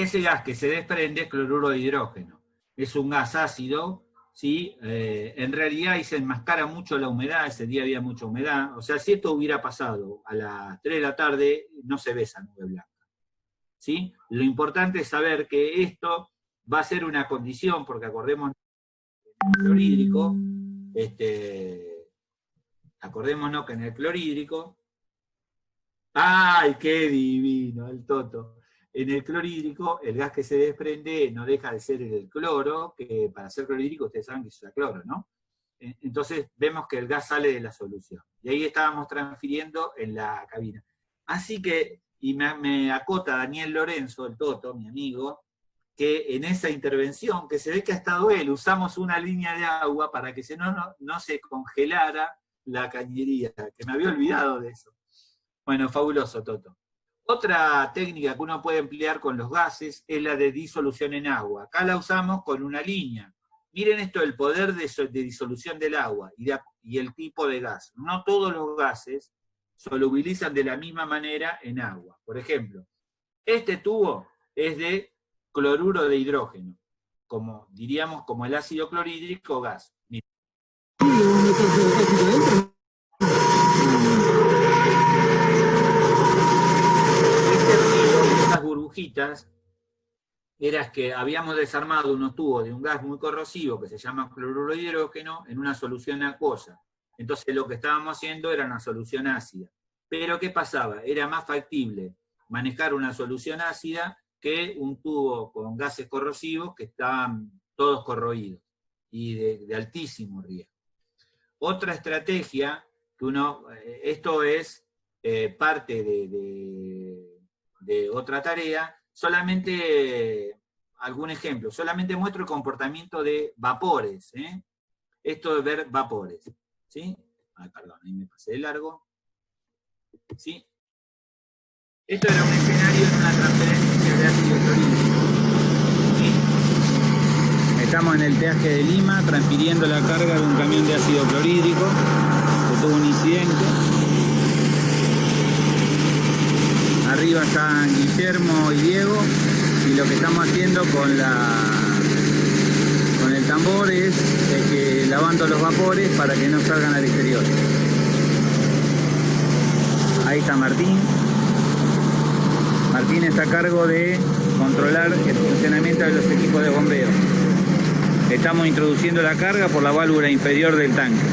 Speaker 1: ese gas que se desprende es cloruro de hidrógeno. Es un gas ácido, ¿sí? En realidad ahí se enmascara mucho la humedad, ese día había mucha humedad. O sea, si esto hubiera pasado a las 3 de la tarde, no se ve esa nube blanca. ¿Sí? Lo importante es saber que esto va a ser una condición, porque acordémonos que en el clorhídrico, ¡ay, qué divino el Toto! En el clorhídrico, el gas que se desprende no deja de ser el cloro, que para ser clorhídrico ustedes saben que se usa cloro, ¿no? Entonces vemos que el gas sale de la solución. Y ahí estábamos transfiriendo en la cabina. Así que, y me acota Daniel Lorenzo, el Toto, mi amigo, que en esa intervención, que se ve que ha estado él, usamos una línea de agua para que no se congelara la cañería, que me había olvidado de eso. Bueno, fabuloso, Toto. Otra técnica que uno puede emplear con los gases es la de disolución en agua. Acá la usamos con una línea. Miren esto, el poder de disolución del agua y el tipo de gas. No todos los gases solubilizan de la misma manera en agua. Por ejemplo, este tubo es de cloruro de hidrógeno, como diríamos como el ácido clorhídrico gas. Miren. Estas burbujitas eran que habíamos desarmado unos tubos de un gas muy corrosivo que se llama cloruro de hidrógeno en una solución acuosa. Entonces lo que estábamos haciendo era una solución ácida. Pero ¿qué pasaba? Era más factible manejar una solución ácida que un tubo con gases corrosivos que estaban todos corroídos y de altísimo riesgo. Otra estrategia que esto es parte de otra tarea, solamente algún ejemplo, solamente muestro el comportamiento de vapores, esto de ver vapores, ¿sí? Ay, perdón, ahí me pasé de largo, ¿sí? Esto era un escenario de una transferencia de ácido clorhídrico, ¿sí? Estamos en el peaje de Lima transfiriendo la carga de un camión de ácido clorhídrico que tuvo un incidente. Arriba están Guillermo y Diego, y lo que estamos haciendo con el tambor es que lavando los vapores para que no salgan al exterior. Ahí está Martín. Martín está a cargo de controlar el funcionamiento de los equipos de bombeo. Estamos introduciendo la carga por la válvula inferior del tanque.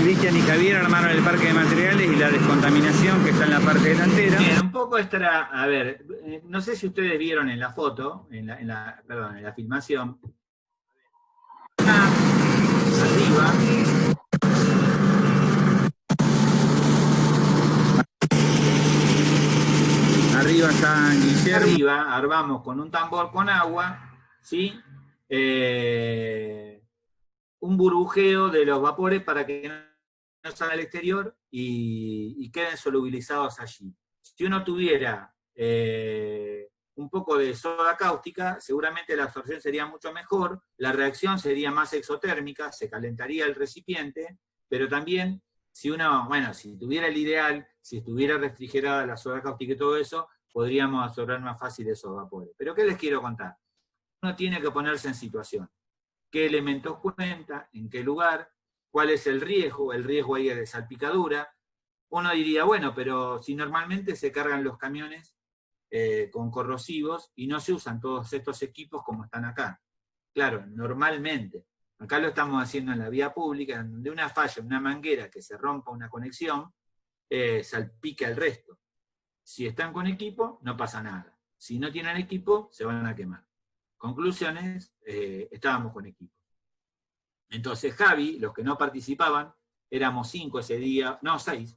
Speaker 1: Cristian y Javier armaron el parque de materiales y la descontaminación que está en la parte delantera. Bien, un poco a ver, no sé si ustedes vieron en la foto, en la filmación, arriba, está Guillermo. Arriba armamos con un tambor con agua, ¿sí? Un burbujeo de los vapores para que no salgan al exterior y queden solubilizados allí. Si uno tuviera un poco de soda cáustica, seguramente la absorción sería mucho mejor, la reacción sería más exotérmica, se calentaría el recipiente, pero también si tuviera el ideal, si estuviera refrigerada la soda cáustica y todo eso, podríamos absorber más fácil esos vapores. Pero ¿qué les quiero contar? Uno tiene que ponerse en situación. ¿Qué elementos cuenta? ¿En qué lugar? ¿Cuál es el riesgo? El riesgo ahí es de salpicadura. Uno diría, bueno, pero si normalmente se cargan los camiones con corrosivos y no se usan todos estos equipos como están acá. Claro, normalmente. Acá lo estamos haciendo en la vía pública, donde una falla, una manguera que se rompa una conexión, salpica el resto. Si están con equipo, no pasa nada. Si no tienen equipo, se van a quemar. Conclusiones, estábamos con equipo. Entonces Javi, los que no participaban, éramos 5 ese día, no 6,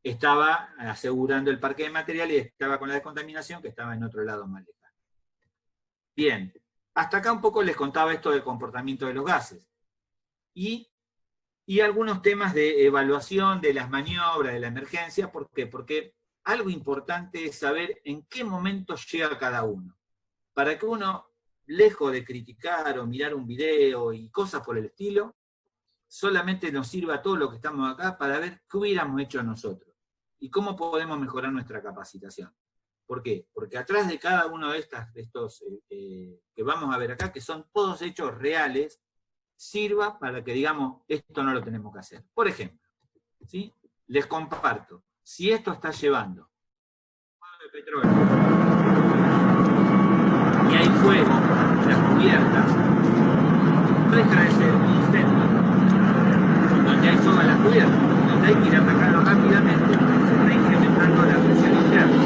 Speaker 1: estaba asegurando el parque de materiales y estaba con la descontaminación que estaba en otro lado más lejano. Bien, hasta acá un poco les contaba esto del comportamiento de los gases. Y algunos temas de evaluación de las maniobras, de la emergencia. ¿Por qué? Porque algo importante es saber en qué momento llega cada uno. Para que uno, lejos de criticar o mirar un video y cosas por el estilo, solamente nos sirva todo lo que estamos acá para ver qué hubiéramos hecho nosotros y cómo podemos mejorar nuestra capacitación. ¿Por qué? Porque atrás de cada uno de estos que vamos a ver acá, que son todos hechos reales, sirva para que digamos, esto no lo tenemos que hacer. Por ejemplo, ¿sí? Les comparto, si esto está llevando de petróleo y hay fuego en las cubiertas, no deja de ser un incendio donde hay fuego en las cubiertas, donde hay que ir a atacarlo rápidamente porque se está incrementando la presión interna.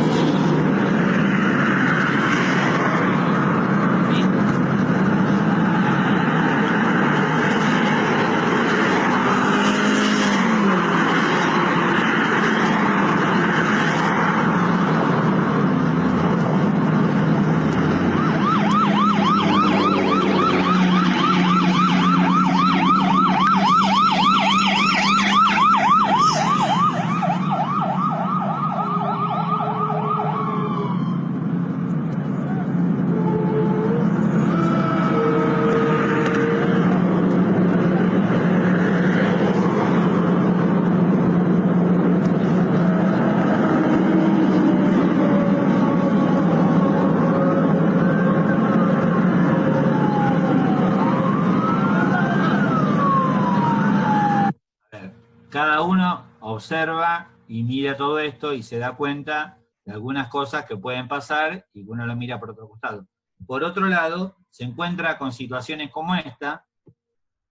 Speaker 1: Cada uno observa y mira todo esto y se da cuenta de algunas cosas que pueden pasar y uno lo mira por otro costado. Por otro lado, se encuentra con situaciones como esta,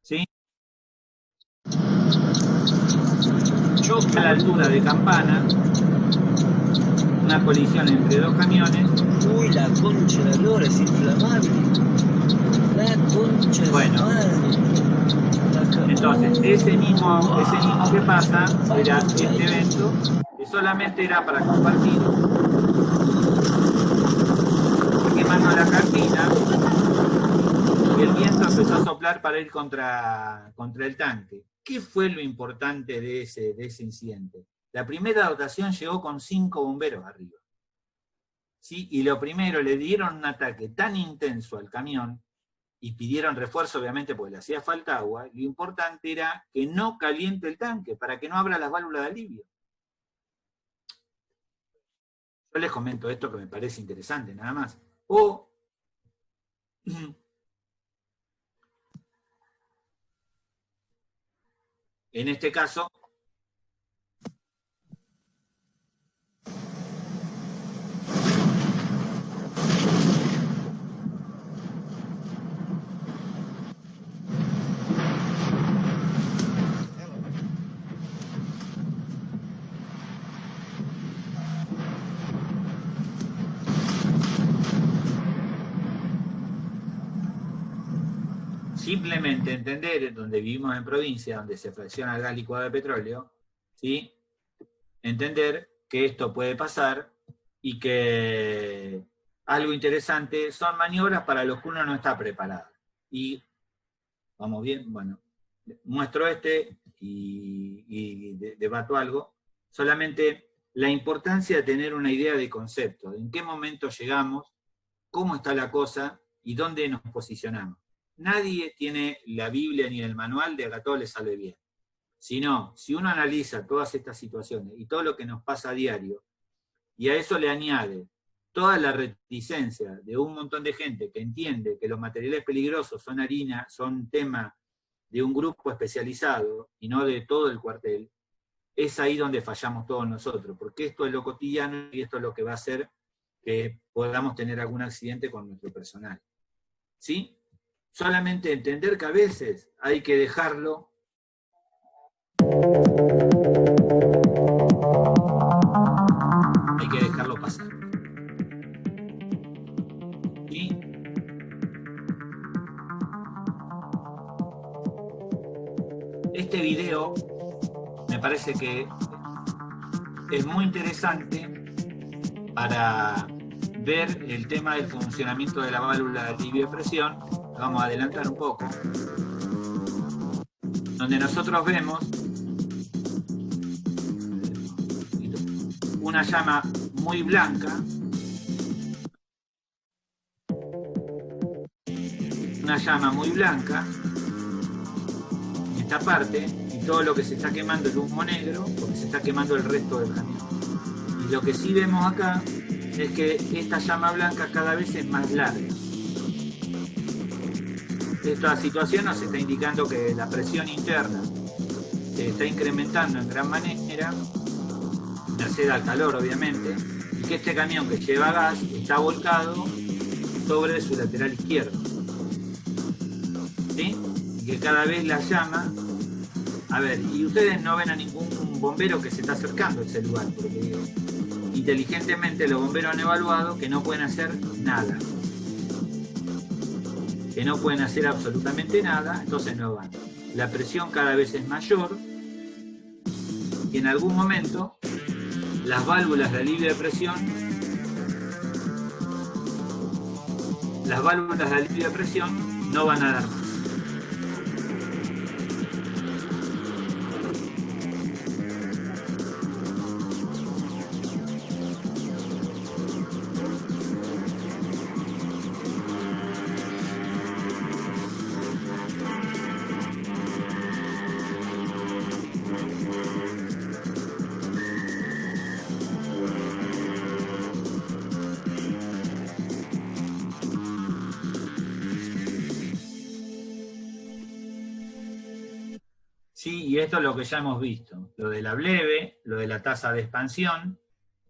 Speaker 1: ¿sí? Choca a la altura de Campana, una colisión entre dos camiones.
Speaker 9: Uy, la concha de la lora, es inflamable. La concha de la madre.
Speaker 1: Entonces, ese mismo que pasa era este evento, que solamente era para compartir. Quemando la cartina, y el viento empezó a soplar para ir contra el tanque. ¿Qué fue lo importante de ese incidente? La primera dotación llegó con 5 bomberos arriba. ¿Sí? Y lo primero, le dieron un ataque tan intenso al camión, y pidieron refuerzo, obviamente, porque le hacía falta agua. Lo importante era que no caliente el tanque, para que no abra las válvulas de alivio. Yo les comento esto que me parece interesante, nada más. O, en este caso, simplemente entender, donde vivimos en provincia, donde se fracciona el gas licuado de petróleo, ¿sí? Entender que esto puede pasar y que algo interesante son maniobras para los que uno no está preparado. Y, vamos bien, bueno, muestro y debato algo, solamente la importancia de tener una idea de concepto, de en qué momento llegamos, cómo está la cosa y dónde nos posicionamos. Nadie tiene la Biblia ni el manual de a todo le sale bien. Sino, si uno analiza todas estas situaciones y todo lo que nos pasa a diario, y a eso le añade toda la reticencia de un montón de gente que entiende que los materiales peligrosos son harina, son tema de un grupo especializado y no de todo el cuartel, es ahí donde fallamos todos nosotros, porque esto es lo cotidiano y esto es lo que va a hacer que podamos tener algún accidente con nuestro personal. ¿Sí? Solamente entender que a veces hay que dejarlo pasar. ¿Sí? Este video me parece que es muy interesante para ver el tema del funcionamiento de la válvula de alivio de presión. Vamos a adelantar un poco, donde nosotros vemos una llama muy blanca, esta parte y todo lo que se está quemando es humo negro porque se está quemando el resto del camión. Y lo que sí vemos acá es que esta llama blanca cada vez es más larga. Esta situación nos está indicando que la presión interna se está incrementando en gran manera, merced al calor obviamente, y que este camión que lleva gas está volcado sobre su lateral izquierdo. ¿Sí? Y que cada vez la llama... A ver, y ustedes no ven a ningún bombero que se está acercando a ese lugar, porque inteligentemente los bomberos han evaluado que no pueden hacer nada. Que no pueden hacer absolutamente nada, entonces no van. La presión cada vez es mayor y en algún momento las válvulas de alivio de presión no van a dar más. Sí, y esto es lo que ya hemos visto, lo de la bleve, lo de la tasa de expansión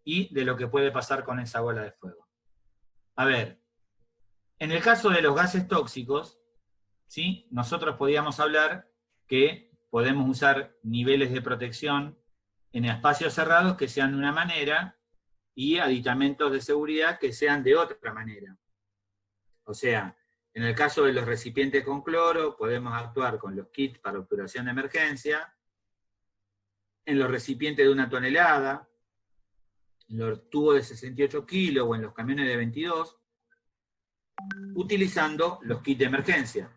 Speaker 1: y de lo que puede pasar con esa bola de fuego. A ver, en el caso de los gases tóxicos, ¿sí? Nosotros podíamos hablar que podemos usar niveles de protección en espacios cerrados que sean de una manera y aditamentos de seguridad que sean de otra manera. O sea, en el caso de los recipientes con cloro, podemos actuar con los kits para obturación de emergencia, en los recipientes de 1 tonelada, en los tubos de 68 kilos o en los camiones de 22, utilizando los kits de emergencia.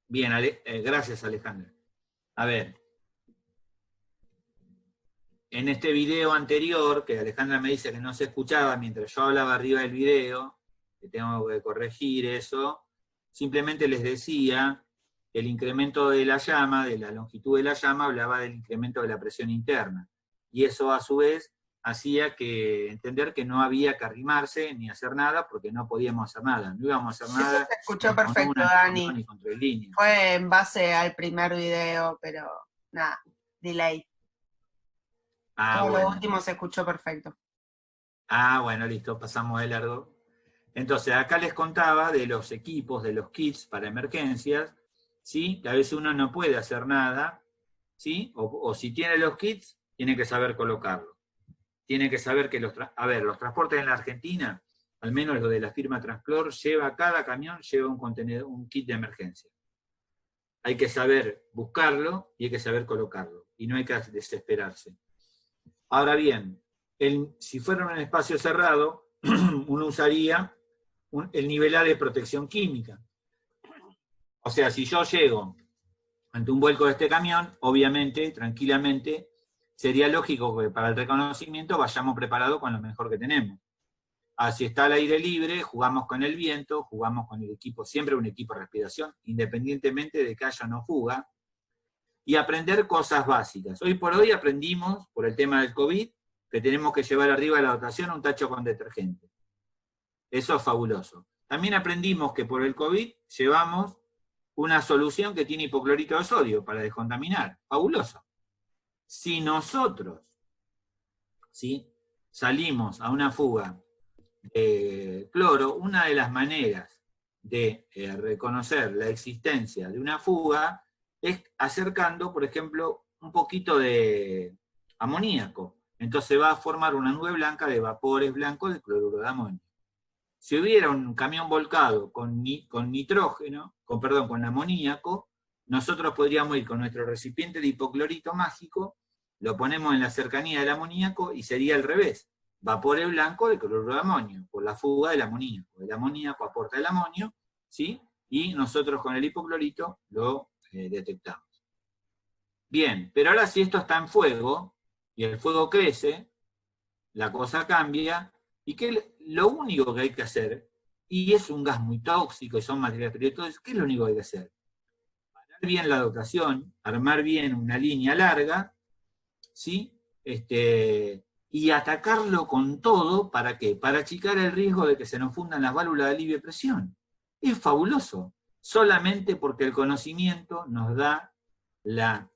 Speaker 1: Bien, gracias Alejandra. A ver. En este video anterior, que Alejandra me dice que no se escuchaba mientras yo hablaba arriba del video, que tengo que corregir eso, simplemente les decía que el incremento de la llama, de la longitud de la llama, hablaba del incremento de la presión interna. Y eso a su vez hacía que entender que no había que arrimarse ni hacer nada, porque no podíamos hacer nada. No íbamos a hacer nada.
Speaker 3: Se escuchó perfecto, Dani. Fue en base al primer video, pero nada, delay. Todo
Speaker 1: bueno.
Speaker 3: Lo último se escuchó perfecto.
Speaker 1: Bueno, listo, pasamos de largo. Entonces, acá les contaba de los equipos, de los kits para emergencias, ¿sí? Que a veces uno no puede hacer nada, ¿sí? O si tiene los kits, tiene que saber colocarlos. Tiene que saber que los transportes en la Argentina, al menos lo de la firma Transclor, cada camión lleva un contenedor, un kit de emergencia. Hay que saber buscarlo y hay que saber colocarlo. Y no hay que desesperarse. Ahora bien, si fuera un espacio cerrado, uno usaría el nivel A de protección química. O sea, si yo llego ante un vuelco de este camión, obviamente, tranquilamente, sería lógico que para el reconocimiento vayamos preparados con lo mejor que tenemos. Si está al aire libre, jugamos con el viento, jugamos con el equipo, siempre un equipo de respiración, independientemente de que haya o no fuga, y aprender cosas básicas. Hoy por hoy aprendimos, por el tema del COVID, que tenemos que llevar arriba de la dotación un tacho con detergente. Eso es fabuloso. También aprendimos que por el COVID llevamos una solución que tiene hipoclorito de sodio para descontaminar. Fabuloso. Si nosotros salimos a una fuga de cloro, una de las maneras de reconocer la existencia de una fuga es acercando, por ejemplo, un poquito de amoníaco. Entonces va a formar una nube blanca de vapores blancos de cloruro de amonio. Si hubiera un camión volcado con nitrógeno, con amoníaco, nosotros podríamos ir con nuestro recipiente de hipoclorito mágico, lo ponemos en la cercanía del amoníaco y sería al revés. Vapores blancos de cloruro de amonio, por la fuga del amoníaco. El amoníaco aporta el amonio, ¿sí? Y nosotros con el hipoclorito lo detectamos. Bien, pero ahora si esto está en fuego, y el fuego crece, la cosa cambia, y que lo único que hay que hacer y es un gas muy tóxico, y son materiales peligrosos. Entonces, ¿qué es lo único que hay que hacer? Parar bien la dotación, armar bien una línea larga, ¿sí? Y atacarlo con todo, ¿para qué? Para achicar el riesgo de que se nos fundan las válvulas de alivio de presión. Es fabuloso, solamente porque el conocimiento nos da la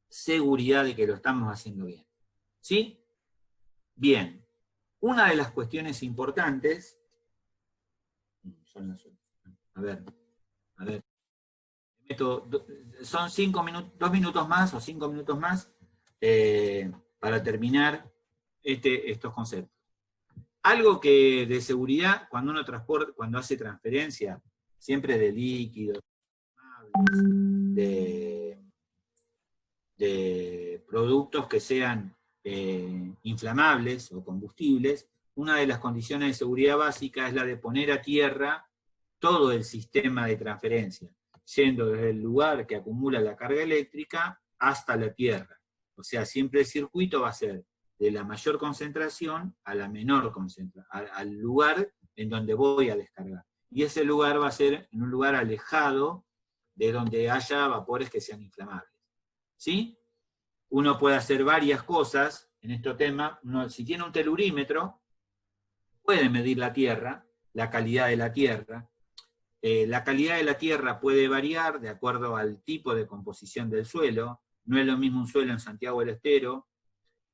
Speaker 1: seguridad de que lo estamos haciendo bien. ¿Sí? Bien. Una de las cuestiones importantes, a ver, son 2 minutos más o 5 minutos más para terminar estos conceptos. Algo que de seguridad, cuando uno transporta, cuando hace transferencia, siempre de líquidos, de productos que sean inflamables o combustibles, una de las condiciones de seguridad básica es la de poner a tierra todo el sistema de transferencia, yendo desde el lugar que acumula la carga eléctrica hasta la tierra. O sea, siempre el circuito va a ser de la mayor concentración a la menor concentración, al lugar en donde voy a descargar. Y ese lugar va a ser en un lugar alejado de donde haya vapores que sean inflamables. ¿Sí? Uno puede hacer varias cosas en este tema. Si tiene un telurímetro, puede medir la tierra, la calidad de la tierra. La calidad de la tierra puede variar de acuerdo al tipo de composición del suelo. No es lo mismo un suelo en Santiago del Estero,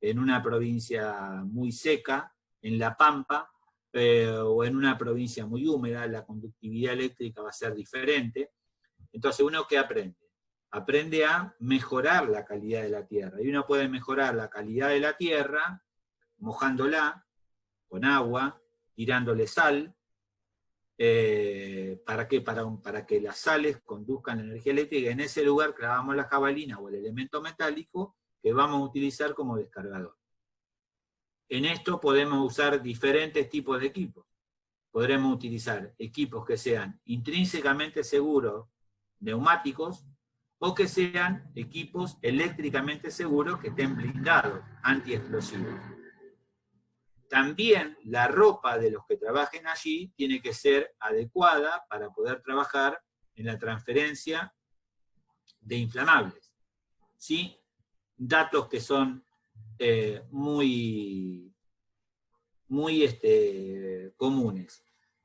Speaker 1: en una provincia muy seca, en La Pampa, o en una provincia muy húmeda, la conductividad eléctrica va a ser diferente. Entonces, ¿uno qué aprende? Aprende a mejorar la calidad de la tierra. Y uno puede mejorar la calidad de la tierra mojándola con agua, tirándole sal. ¿Para qué? Para que las sales conduzcan la energía eléctrica. En ese lugar clavamos la jabalina o el elemento metálico que vamos a utilizar como descargador. En esto podemos usar diferentes tipos de equipos. Podremos utilizar equipos que sean intrínsecamente seguros, neumáticos, o que sean equipos eléctricamente seguros que estén blindados, antiexplosivos. También la ropa de los que trabajen allí tiene que ser adecuada para poder trabajar en la transferencia de inflamables. ¿Sí? Datos que son muy comunes.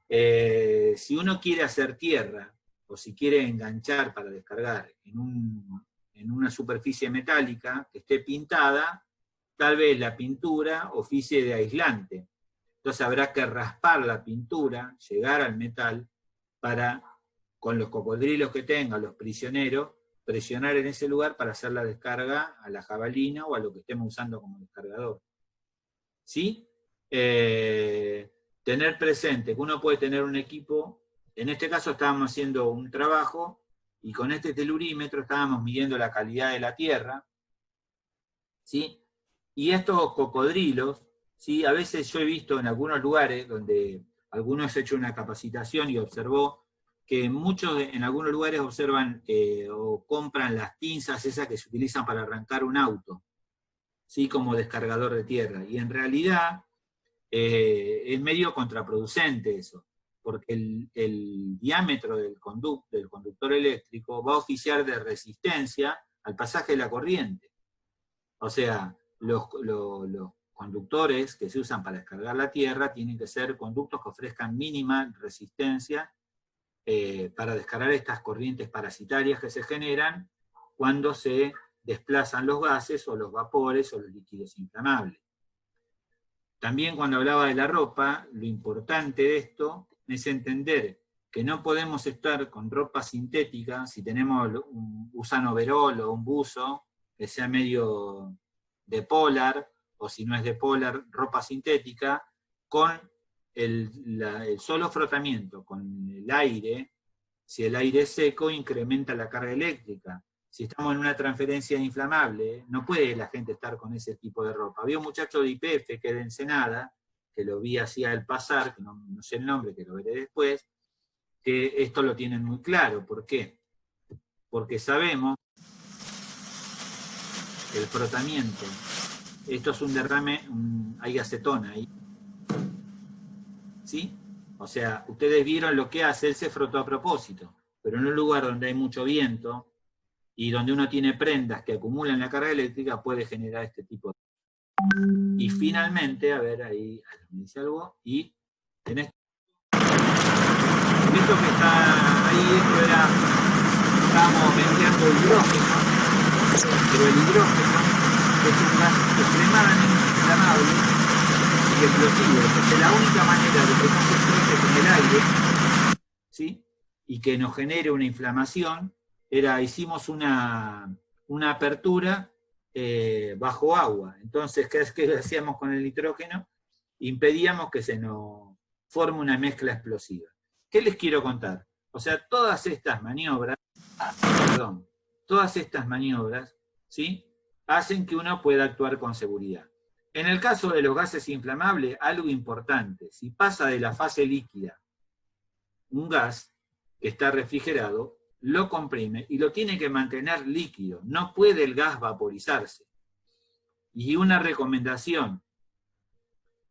Speaker 1: Si uno quiere hacer tierra, o si quiere enganchar para descargar en una superficie metálica que esté pintada, tal vez la pintura oficie de aislante. Entonces habrá que raspar la pintura, llegar al metal, para, con los cocodrilos que tenga, los prisioneros, presionar en ese lugar para hacer la descarga a la jabalina o a lo que estemos usando como descargador. ¿Sí? Tener presente que uno puede tener un equipo. En este caso estábamos haciendo un trabajo y con este telurímetro estábamos midiendo la calidad de la tierra, ¿sí? Y estos cocodrilos, ¿sí? A veces yo he visto en algunos lugares donde algunos han hecho una capacitación y observó que muchos en algunos lugares observan o compran las pinzas esas que se utilizan para arrancar un auto, ¿sí? Como descargador de tierra. Y en realidad es medio contraproducente eso, porque el diámetro del conductor eléctrico va a oficiar de resistencia al pasaje de la corriente. O sea, los conductores que se usan para descargar la tierra tienen que ser conductos que ofrezcan mínima resistencia para descargar estas corrientes parasitarias que se generan cuando se desplazan los gases o los vapores o los líquidos inflamables. También cuando hablaba de la ropa, lo importante de esto es entender que no podemos estar con ropa sintética si usan overol o un buzo que sea medio de polar, o si no es de polar, ropa sintética, con el solo frotamiento con el aire. Si el aire es seco, incrementa la carga eléctrica. Si estamos en una transferencia inflamable, no puede la gente estar con ese tipo de ropa. Había un muchacho de YPF que es de Ensenada, que lo vi así al pasar, que no sé el nombre, que lo veré después, que esto lo tienen muy claro. ¿Por qué? Porque sabemos que el frotamiento, esto es un derrame, hay acetona ahí, ¿sí? O sea, ustedes vieron lo que hace, él se frotó a propósito, pero en un lugar donde hay mucho viento y donde uno tiene prendas que acumulan la carga eléctrica, puede generar este tipo de... Y finalmente, a ver, ahí me dice algo, y en esto que está ahí, estábamos venteando hidrógeno, pero el hidrógeno es un gas extremadamente inflamable y explosivo. Entonces la única manera de que no se explote con el aire, ¿sí?, y que nos genere una inflamación, hicimos una apertura bajo agua. Entonces, ¿qué hacíamos con el nitrógeno? Impedíamos que se nos forme una mezcla explosiva. ¿Qué les quiero contar? O sea, todas estas maniobras, ¿sí?, hacen que uno pueda actuar con seguridad. En el caso de los gases inflamables, algo importante, si pasa de la fase líquida un gas que está refrigerado, lo comprime y lo tiene que mantener líquido, no puede el gas vaporizarse. Y una recomendación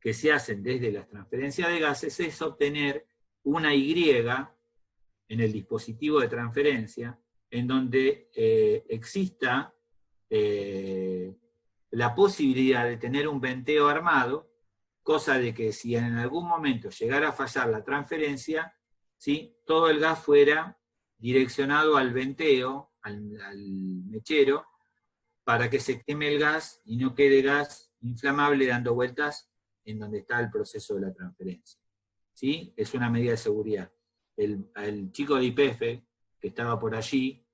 Speaker 1: que se hacen desde las transferencias de gases es obtener una Y en el dispositivo de transferencia, en donde exista la posibilidad de tener un venteo armado, cosa de que si en algún momento llegara a fallar la transferencia, ¿sí?, todo el gas fuera direccionado al venteo, al mechero, para que se queme el gas y no quede gas inflamable dando vueltas en donde está el proceso de la transferencia. ¿Sí? Es una medida de seguridad. El chico de YPF, que estaba por allí,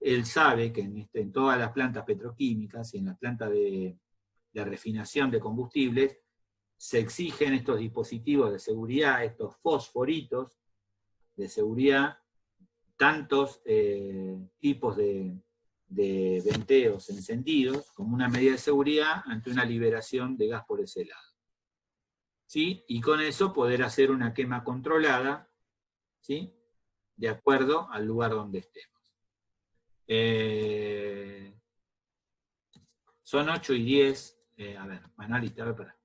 Speaker 1: él sabe que en todas las plantas petroquímicas y en las plantas de refinación de combustibles, se exigen estos dispositivos de seguridad, estos fosforitos de seguridad, tantos tipos de venteos encendidos, como una medida de seguridad ante una liberación de gas por ese lado. ¿Sí? Y con eso poder hacer una quema controlada, ¿sí?, de acuerdo al lugar donde estemos. Son 8:10. A ver, analista, a ver,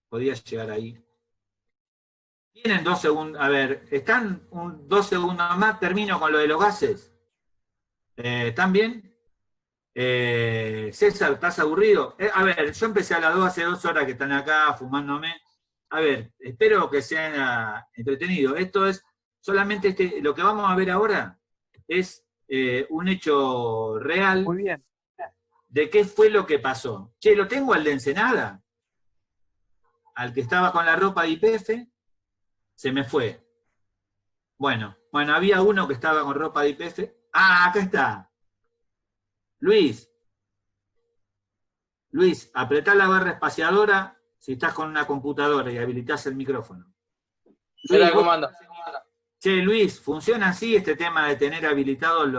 Speaker 1: podías llegar ahí. Tienen 2 segundos, a ver, ¿están 2 segundos más? Termino con lo de los gases. ¿Están bien? César, ¿estás aburrido? A ver, yo empecé a las 2, hace 2 horas que están acá fumándome. A ver, espero que sea entretenido. Esto es solamente lo que vamos a ver ahora es un hecho real.
Speaker 2: Muy bien.
Speaker 1: De qué fue lo que pasó. Che, ¿lo tengo al de Ensenada? Al que estaba con la ropa de YPF, se me fue. Bueno, había uno que estaba con ropa de YPF. Ah, acá está. Luis, apretá la barra espaciadora si estás con una computadora y habilitás el micrófono.
Speaker 10: Luis, ¿cómo anda?
Speaker 1: Che, Luis, ¿funciona así este tema de tener habilitados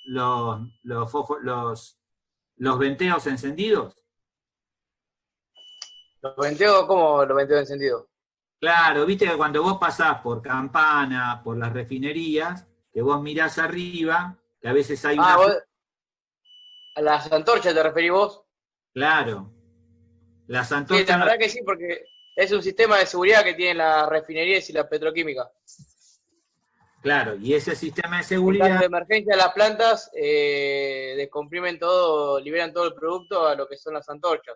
Speaker 1: los venteos encendidos?
Speaker 10: ¿Los venteos? ¿Cómo los venteos encendidos?
Speaker 1: Claro, viste que cuando vos pasás por Campana, por las refinerías, que vos mirás arriba, que a veces hay una...
Speaker 10: ¿A las antorchas te referís vos?
Speaker 1: Claro. Las antorchas...
Speaker 10: Sí, la verdad que sí, porque es un sistema de seguridad que tienen las refinerías y la petroquímica.
Speaker 1: Claro, y ese sistema de seguridad...
Speaker 10: En caso de emergencia, las plantas descomprimen todo, liberan todo el producto a lo que son las antorchas.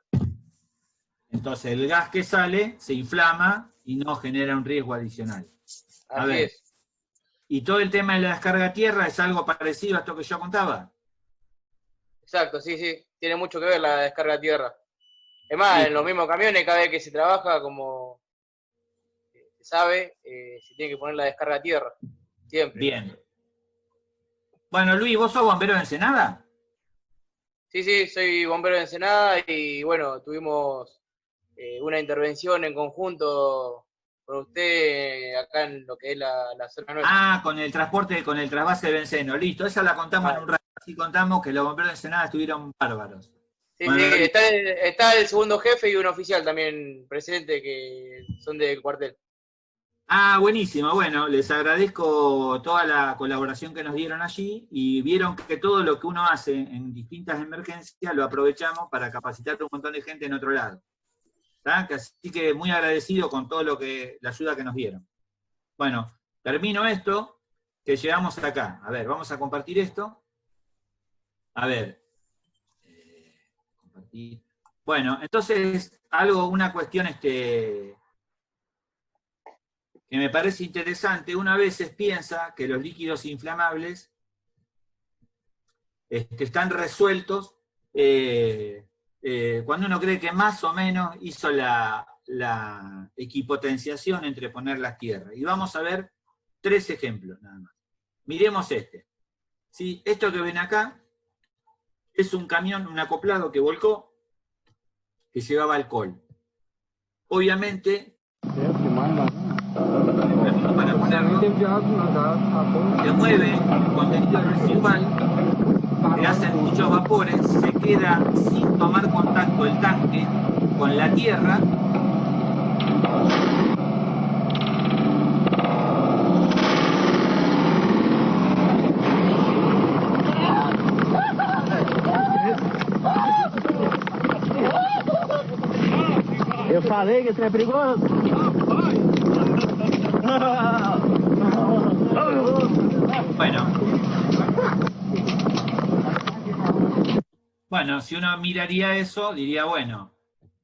Speaker 1: Entonces el gas que sale se inflama y no genera un riesgo adicional.
Speaker 10: Así es.
Speaker 1: ¿Y todo el tema de la descarga a tierra es algo parecido a esto que yo contaba?
Speaker 10: Exacto, sí, sí. Tiene mucho que ver la descarga a tierra. Es más, sí. En los mismos camiones, cada vez que se trabaja, como se sabe, se tiene que poner la descarga a tierra. Siempre.
Speaker 1: Bien. Bueno, Luis, ¿vos sos bombero de Ensenada?
Speaker 10: Sí, sí, soy bombero de Ensenada y bueno, tuvimos una intervención en conjunto con usted acá en lo que es la zona nuestra.
Speaker 1: Ah, con el transporte, con el trasvase de benceno, listo, esa la contamos en un rato. Así contamos que los bomberos de Ensenada estuvieron bárbaros.
Speaker 10: Sí, bueno, sí, está el segundo jefe y un oficial también presente que son del cuartel.
Speaker 1: Ah, buenísimo, bueno, les agradezco toda la colaboración que nos dieron allí y vieron que todo lo que uno hace en distintas emergencias lo aprovechamos para capacitar a un montón de gente en otro lado. ¿Tá? Así que muy agradecido con todo la ayuda que nos dieron. Bueno, termino esto, que llegamos acá. A ver, vamos a compartir esto. A ver. Compartir. Bueno, entonces, una cuestión que me parece interesante. Una vez piensa que los líquidos inflamables están resueltos cuando uno cree que más o menos hizo la equipotenciación entre poner las tierras. Y vamos a ver 3 ejemplos nada más. Miremos este. ¿Sí? Esto que ven acá es un camión, un acoplado que volcó, que llevaba alcohol. Obviamente, para ponerlo, se mueve el contenido residual, le hacen muchos vapores, se queda sin tomar contacto el tanque con la tierra.
Speaker 9: Eu falei que isso é perigoso.
Speaker 1: Bueno, si uno miraría eso, diría, bueno,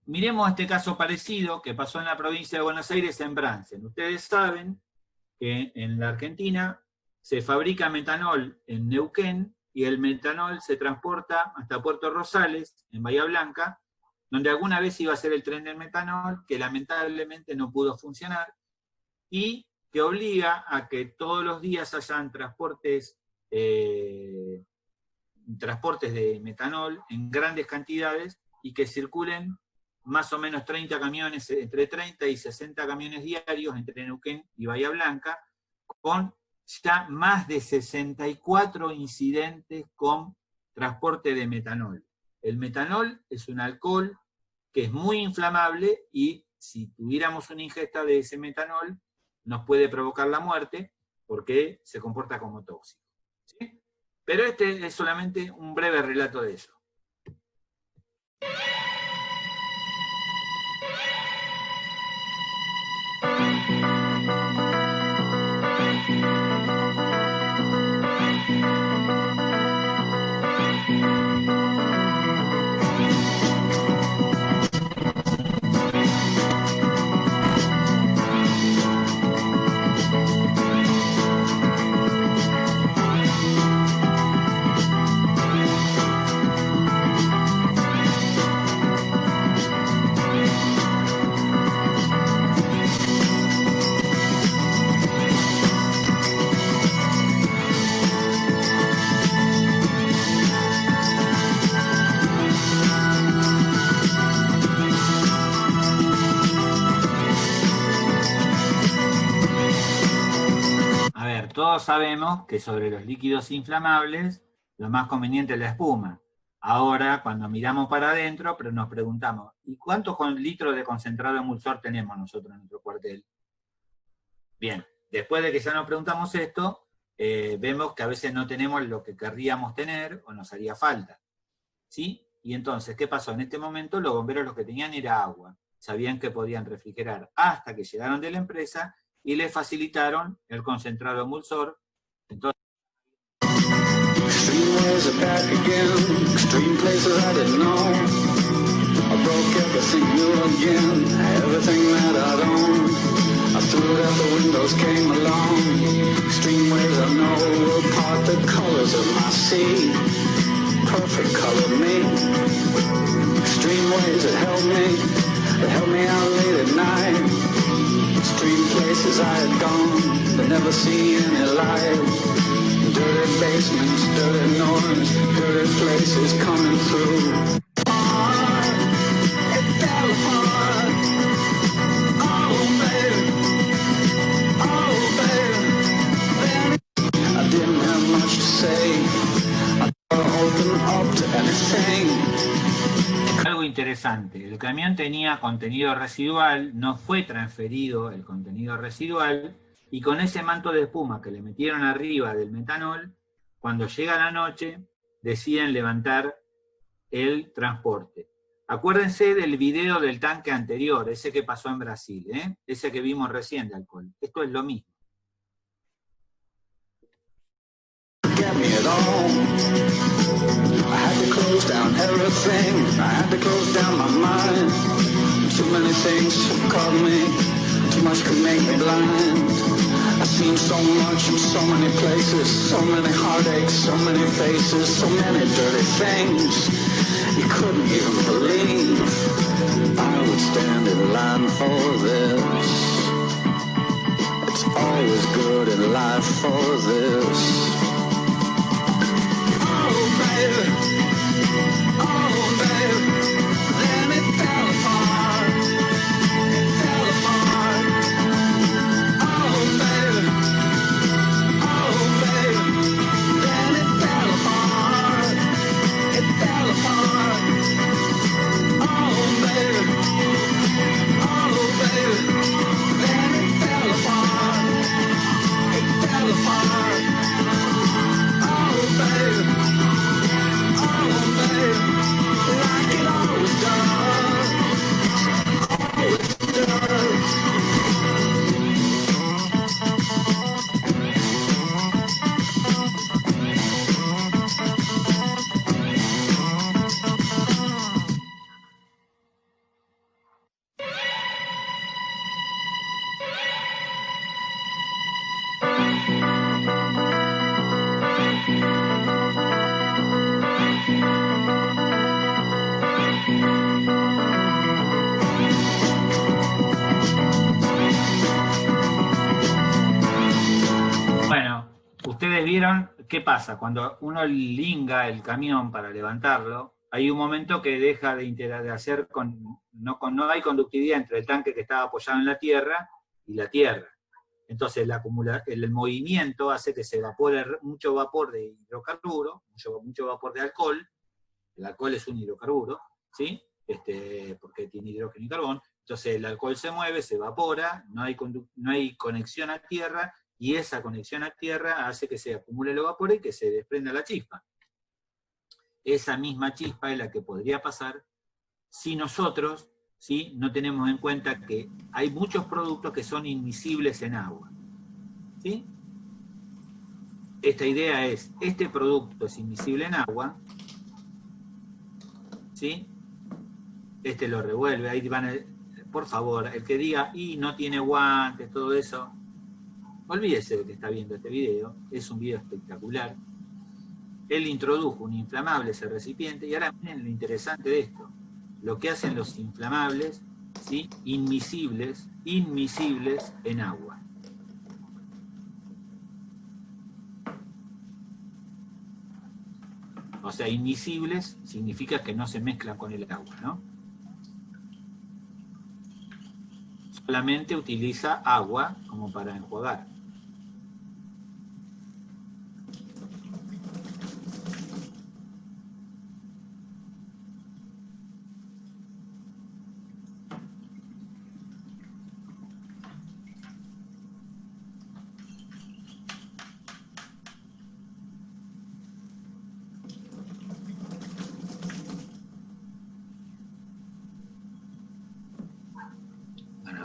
Speaker 1: miremos este caso parecido que pasó en la provincia de Buenos Aires, en Bransen. Ustedes saben que en la Argentina se fabrica metanol en Neuquén y el metanol se transporta hasta Puerto Rosales, en Bahía Blanca, donde alguna vez iba a ser el tren del metanol, que lamentablemente no pudo funcionar, y que obliga a que todos los días hayan transportes de metanol en grandes cantidades y que circulen más o menos 30 camiones, entre 30 y 60 camiones diarios entre Neuquén y Bahía Blanca, con ya más de 64 incidentes con transporte de metanol. El metanol es un alcohol que es muy inflamable y si tuviéramos una ingesta de ese metanol nos puede provocar la muerte porque se comporta como tóxico. ¿Sí? Pero este es solamente un breve relato de eso. Todos sabemos que sobre los líquidos inflamables lo más conveniente es la espuma. Ahora, cuando miramos para adentro, pero nos preguntamos, ¿y cuántos litros de concentrado emulsor tenemos nosotros en nuestro cuartel? Bien, después de que ya nos preguntamos esto, vemos que a veces no tenemos lo que querríamos tener o nos haría falta. ¿Sí? Y entonces, ¿qué pasó? En este momento los bomberos lo que tenían era agua. Sabían que podían refrigerar hasta que llegaron de la empresa y les facilitaron el concentrado emulsor. Entonces,
Speaker 11: extreme places I had gone, but never seen any light. Dirty basements, dirty noise, dirty places coming through. It fell apart. Oh baby, I didn't have much to say. I open up to anything.
Speaker 1: Algo interesante, el camión tenía contenido residual, no fue transferido el contenido residual, y con ese manto de espuma que le metieron arriba del metanol, cuando llega la noche, deciden levantar el transporte. Acuérdense del video del tanque anterior, ese que pasó en Brasil, ese que vimos recién de alcohol. Esto es lo mismo.
Speaker 11: it all. I had to close down everything, I had to close down my mind. Too many things caught me, too much could make me blind. I've seen so much in so many places, so many heartaches, so many faces, so many dirty things you couldn't even believe I would stand in line for this. It's always good in life for this. Oh baby, then it fell apart. It fell apart. Oh baby, then it fell apart. It fell apart. Oh baby, then it fell apart. It fell apart. Oh baby, like it always does. Always does.
Speaker 1: Bueno, ustedes vieron qué pasa. Cuando uno linga el camión para levantarlo, hay un momento que deja de hacer no hay conductividad entre el tanque que estaba apoyado en la tierra y la tierra. Entonces el movimiento hace que se evapore mucho vapor de hidrocarburo, mucho vapor de alcohol. El alcohol es un hidrocarburo, ¿sí? Porque tiene hidrógeno y carbón. Entonces el alcohol se mueve, se evapora, no hay conexión a tierra, y esa conexión a tierra hace que se acumule el vapor y que se desprenda la chispa. Esa misma chispa es la que podría pasar si nosotros, ¿sí?, no tenemos en cuenta que hay muchos productos que son inmiscibles en agua. ¿Sí? Esta idea es, este producto es inmiscible en agua, ¿sí? Este lo revuelve, ahí por favor, el que diga, y no tiene guantes, todo eso, olvídese de que está viendo este video, es un video espectacular. Él introdujo un inflamable a ese recipiente, y ahora miren lo interesante de esto, lo que hacen los inflamables, ¿sí?, inmiscibles en agua. O sea, inmiscibles significa que no se mezclan con el agua, ¿no? Solamente utiliza agua como para enjuagar.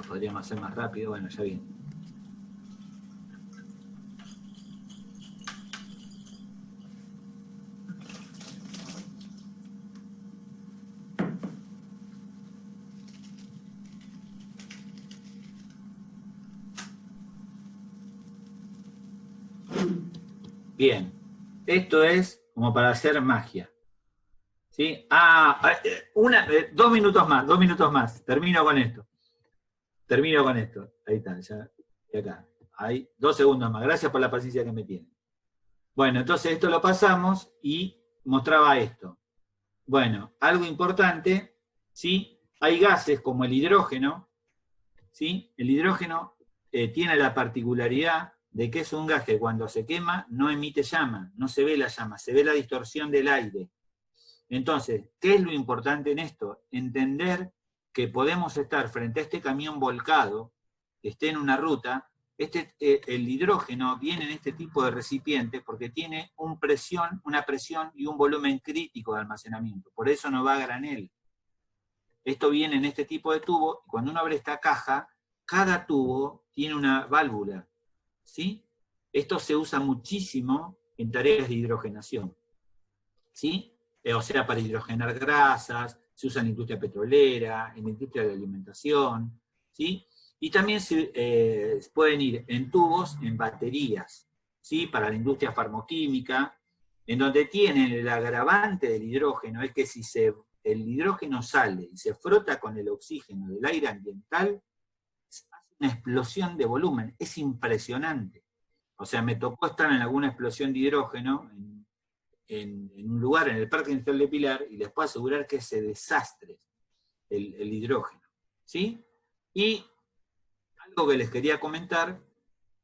Speaker 1: Podríamos hacer más rápido, bueno, ya bien. Bien, esto es como para hacer magia. ¿Sí? 2 minutos más, termino con esto. Ahí está, ya, y acá. Hay 2 segundos más. Gracias por la paciencia que me tienen. Bueno, entonces esto lo pasamos y mostraba esto. Bueno, algo importante, ¿sí? Hay gases como el hidrógeno, ¿sí? El hidrógeno tiene la particularidad de que es un gas que cuando se quema no emite llama, no se ve la llama, se ve la distorsión del aire. Entonces, ¿qué es lo importante en esto? Entender que podemos estar frente a este camión volcado, que esté en una ruta, el hidrógeno viene en este tipo de recipiente porque tiene una presión y un volumen crítico de almacenamiento, por eso no va a granel. Esto viene en este tipo de tubo, y cuando uno abre esta caja, cada tubo tiene una válvula, ¿sí? Esto se usa muchísimo en tareas de hidrogenación. ¿Sí? O sea, para hidrogenar grasas, se usa en la industria petrolera, en la industria de la alimentación, ¿sí? Y también pueden ir en tubos, en baterías, ¿sí? Para la industria farmoquímica, en donde tienen el agravante del hidrógeno, es que si el hidrógeno sale y se frota con el oxígeno del aire ambiental, hace una explosión de volumen, es impresionante. O sea, me tocó estar en alguna explosión de hidrógeno, en un lugar, en el Parque Industrial de Pilar, y les puedo asegurar que es ese desastre, el hidrógeno, ¿sí? Y algo que les quería comentar,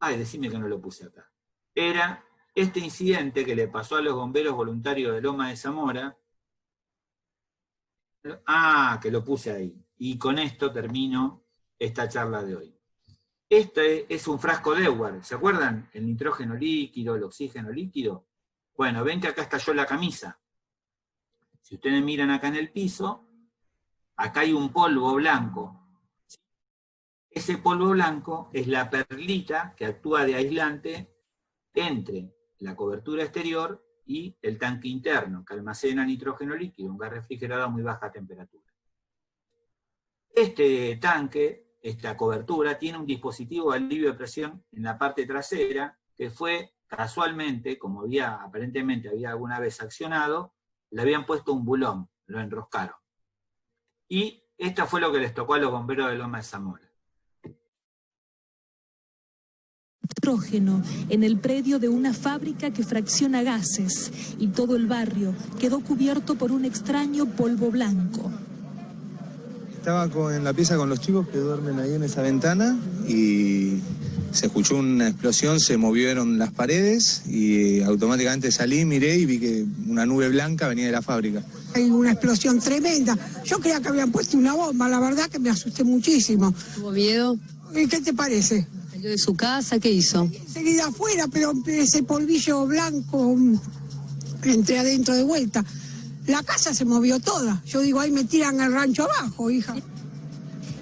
Speaker 1: decime que no lo puse acá, era este incidente que le pasó a los bomberos voluntarios de Loma de Zamora, que lo puse ahí, y con esto termino esta charla de hoy. Este es un frasco Dewar, ¿se acuerdan? El nitrógeno líquido, el oxígeno líquido. Bueno, ven que acá estalló la camisa. Si ustedes miran acá en el piso, acá hay un polvo blanco. Ese polvo blanco es la perlita que actúa de aislante entre la cobertura exterior y el tanque interno, que almacena nitrógeno líquido, un gas refrigerado a muy baja temperatura. Este tanque, esta cobertura, tiene un dispositivo de alivio de presión en la parte trasera, que fue casualmente, como aparentemente había alguna vez accionado, le habían puesto un bulón, lo enroscaron. Y esto fue lo que les tocó a los bomberos de Loma de Zamora.
Speaker 12: Nitrógeno en el predio de una fábrica que fracciona gases, y todo el barrio quedó cubierto por un extraño polvo blanco.
Speaker 13: Estaba en la pieza con los chicos que duermen ahí en esa ventana y se escuchó una explosión, se movieron las paredes y automáticamente salí, miré y vi que una nube blanca venía de la fábrica.
Speaker 14: Hay una explosión tremenda. Yo creía que habían puesto una bomba, la verdad que me asusté muchísimo.
Speaker 15: ¿Tuvo miedo?
Speaker 14: ¿Y qué te parece?
Speaker 15: ¿Salió de su casa? ¿Qué hizo?
Speaker 14: Enseguida afuera, pero ese polvillo blanco, entré adentro de vuelta. La casa se movió toda. Yo digo, ahí me tiran al rancho abajo, hija.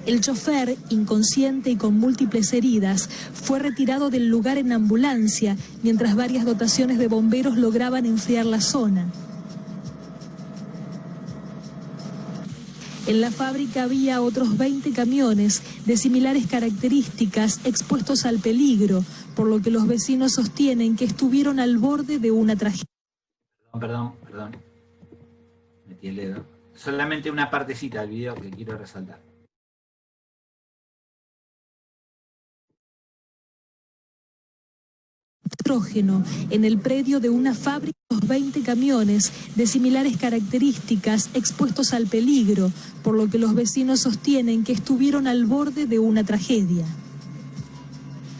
Speaker 12: El chofer, inconsciente y con múltiples heridas, fue retirado del lugar en ambulancia, mientras varias dotaciones de bomberos lograban enfriar la zona. En la fábrica había otros 20 camiones de similares características expuestos al peligro, por lo que los vecinos sostienen que estuvieron al borde de una tragedia.
Speaker 1: Perdón. Metí el dedo. Solamente una partecita del video que quiero resaltar.
Speaker 12: Nitrógeno en el predio de una fábrica, 20 camiones de similares características expuestos al peligro, por lo que los vecinos sostienen que estuvieron al borde de una tragedia.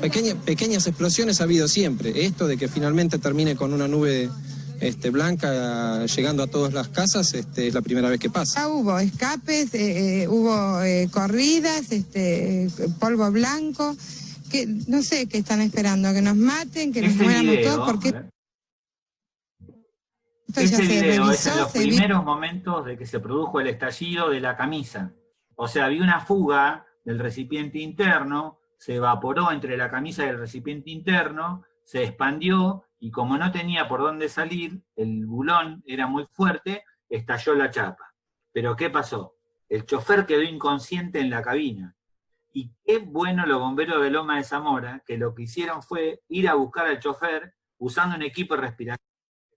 Speaker 16: Pequeñas explosiones ha habido siempre. Esto de que finalmente termine con una nube blanca llegando a todas las casas, es la primera vez que pasa.
Speaker 17: Hubo escapes, hubo corridas, polvo blanco, que no sé qué están esperando, que nos maten, que nos muéramos todos, porque
Speaker 1: esto ya se revisó, es en los primeros momentos de que se produjo el estallido de la camisa. O sea, había una fuga del recipiente interno, se evaporó entre la camisa y el recipiente interno, se expandió, y como no tenía por dónde salir, el bulón era muy fuerte, estalló la chapa. Pero ¿qué pasó? El chofer quedó inconsciente en la cabina. Y qué bueno los bomberos de Loma de Zamora, que lo que hicieron fue ir a buscar al chofer usando un equipo de respiración.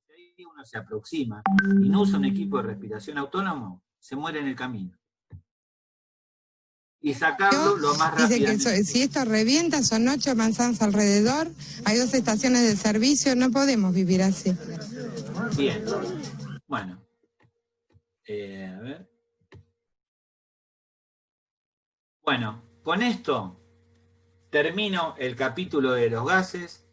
Speaker 1: Si ahí uno se aproxima y no usa un equipo de respiración autónomo, se muere en el camino. Y sacarlo lo más rápido.
Speaker 17: Dice que si esto revienta, son 8 manzanas alrededor, hay 2 estaciones de servicio, no podemos vivir así.
Speaker 1: Bien. Bueno. A ver. Bueno, con esto termino el capítulo de los gases.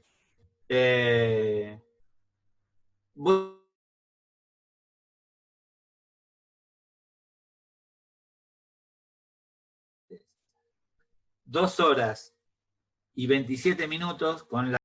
Speaker 1: Dos horas y 27 minutos con la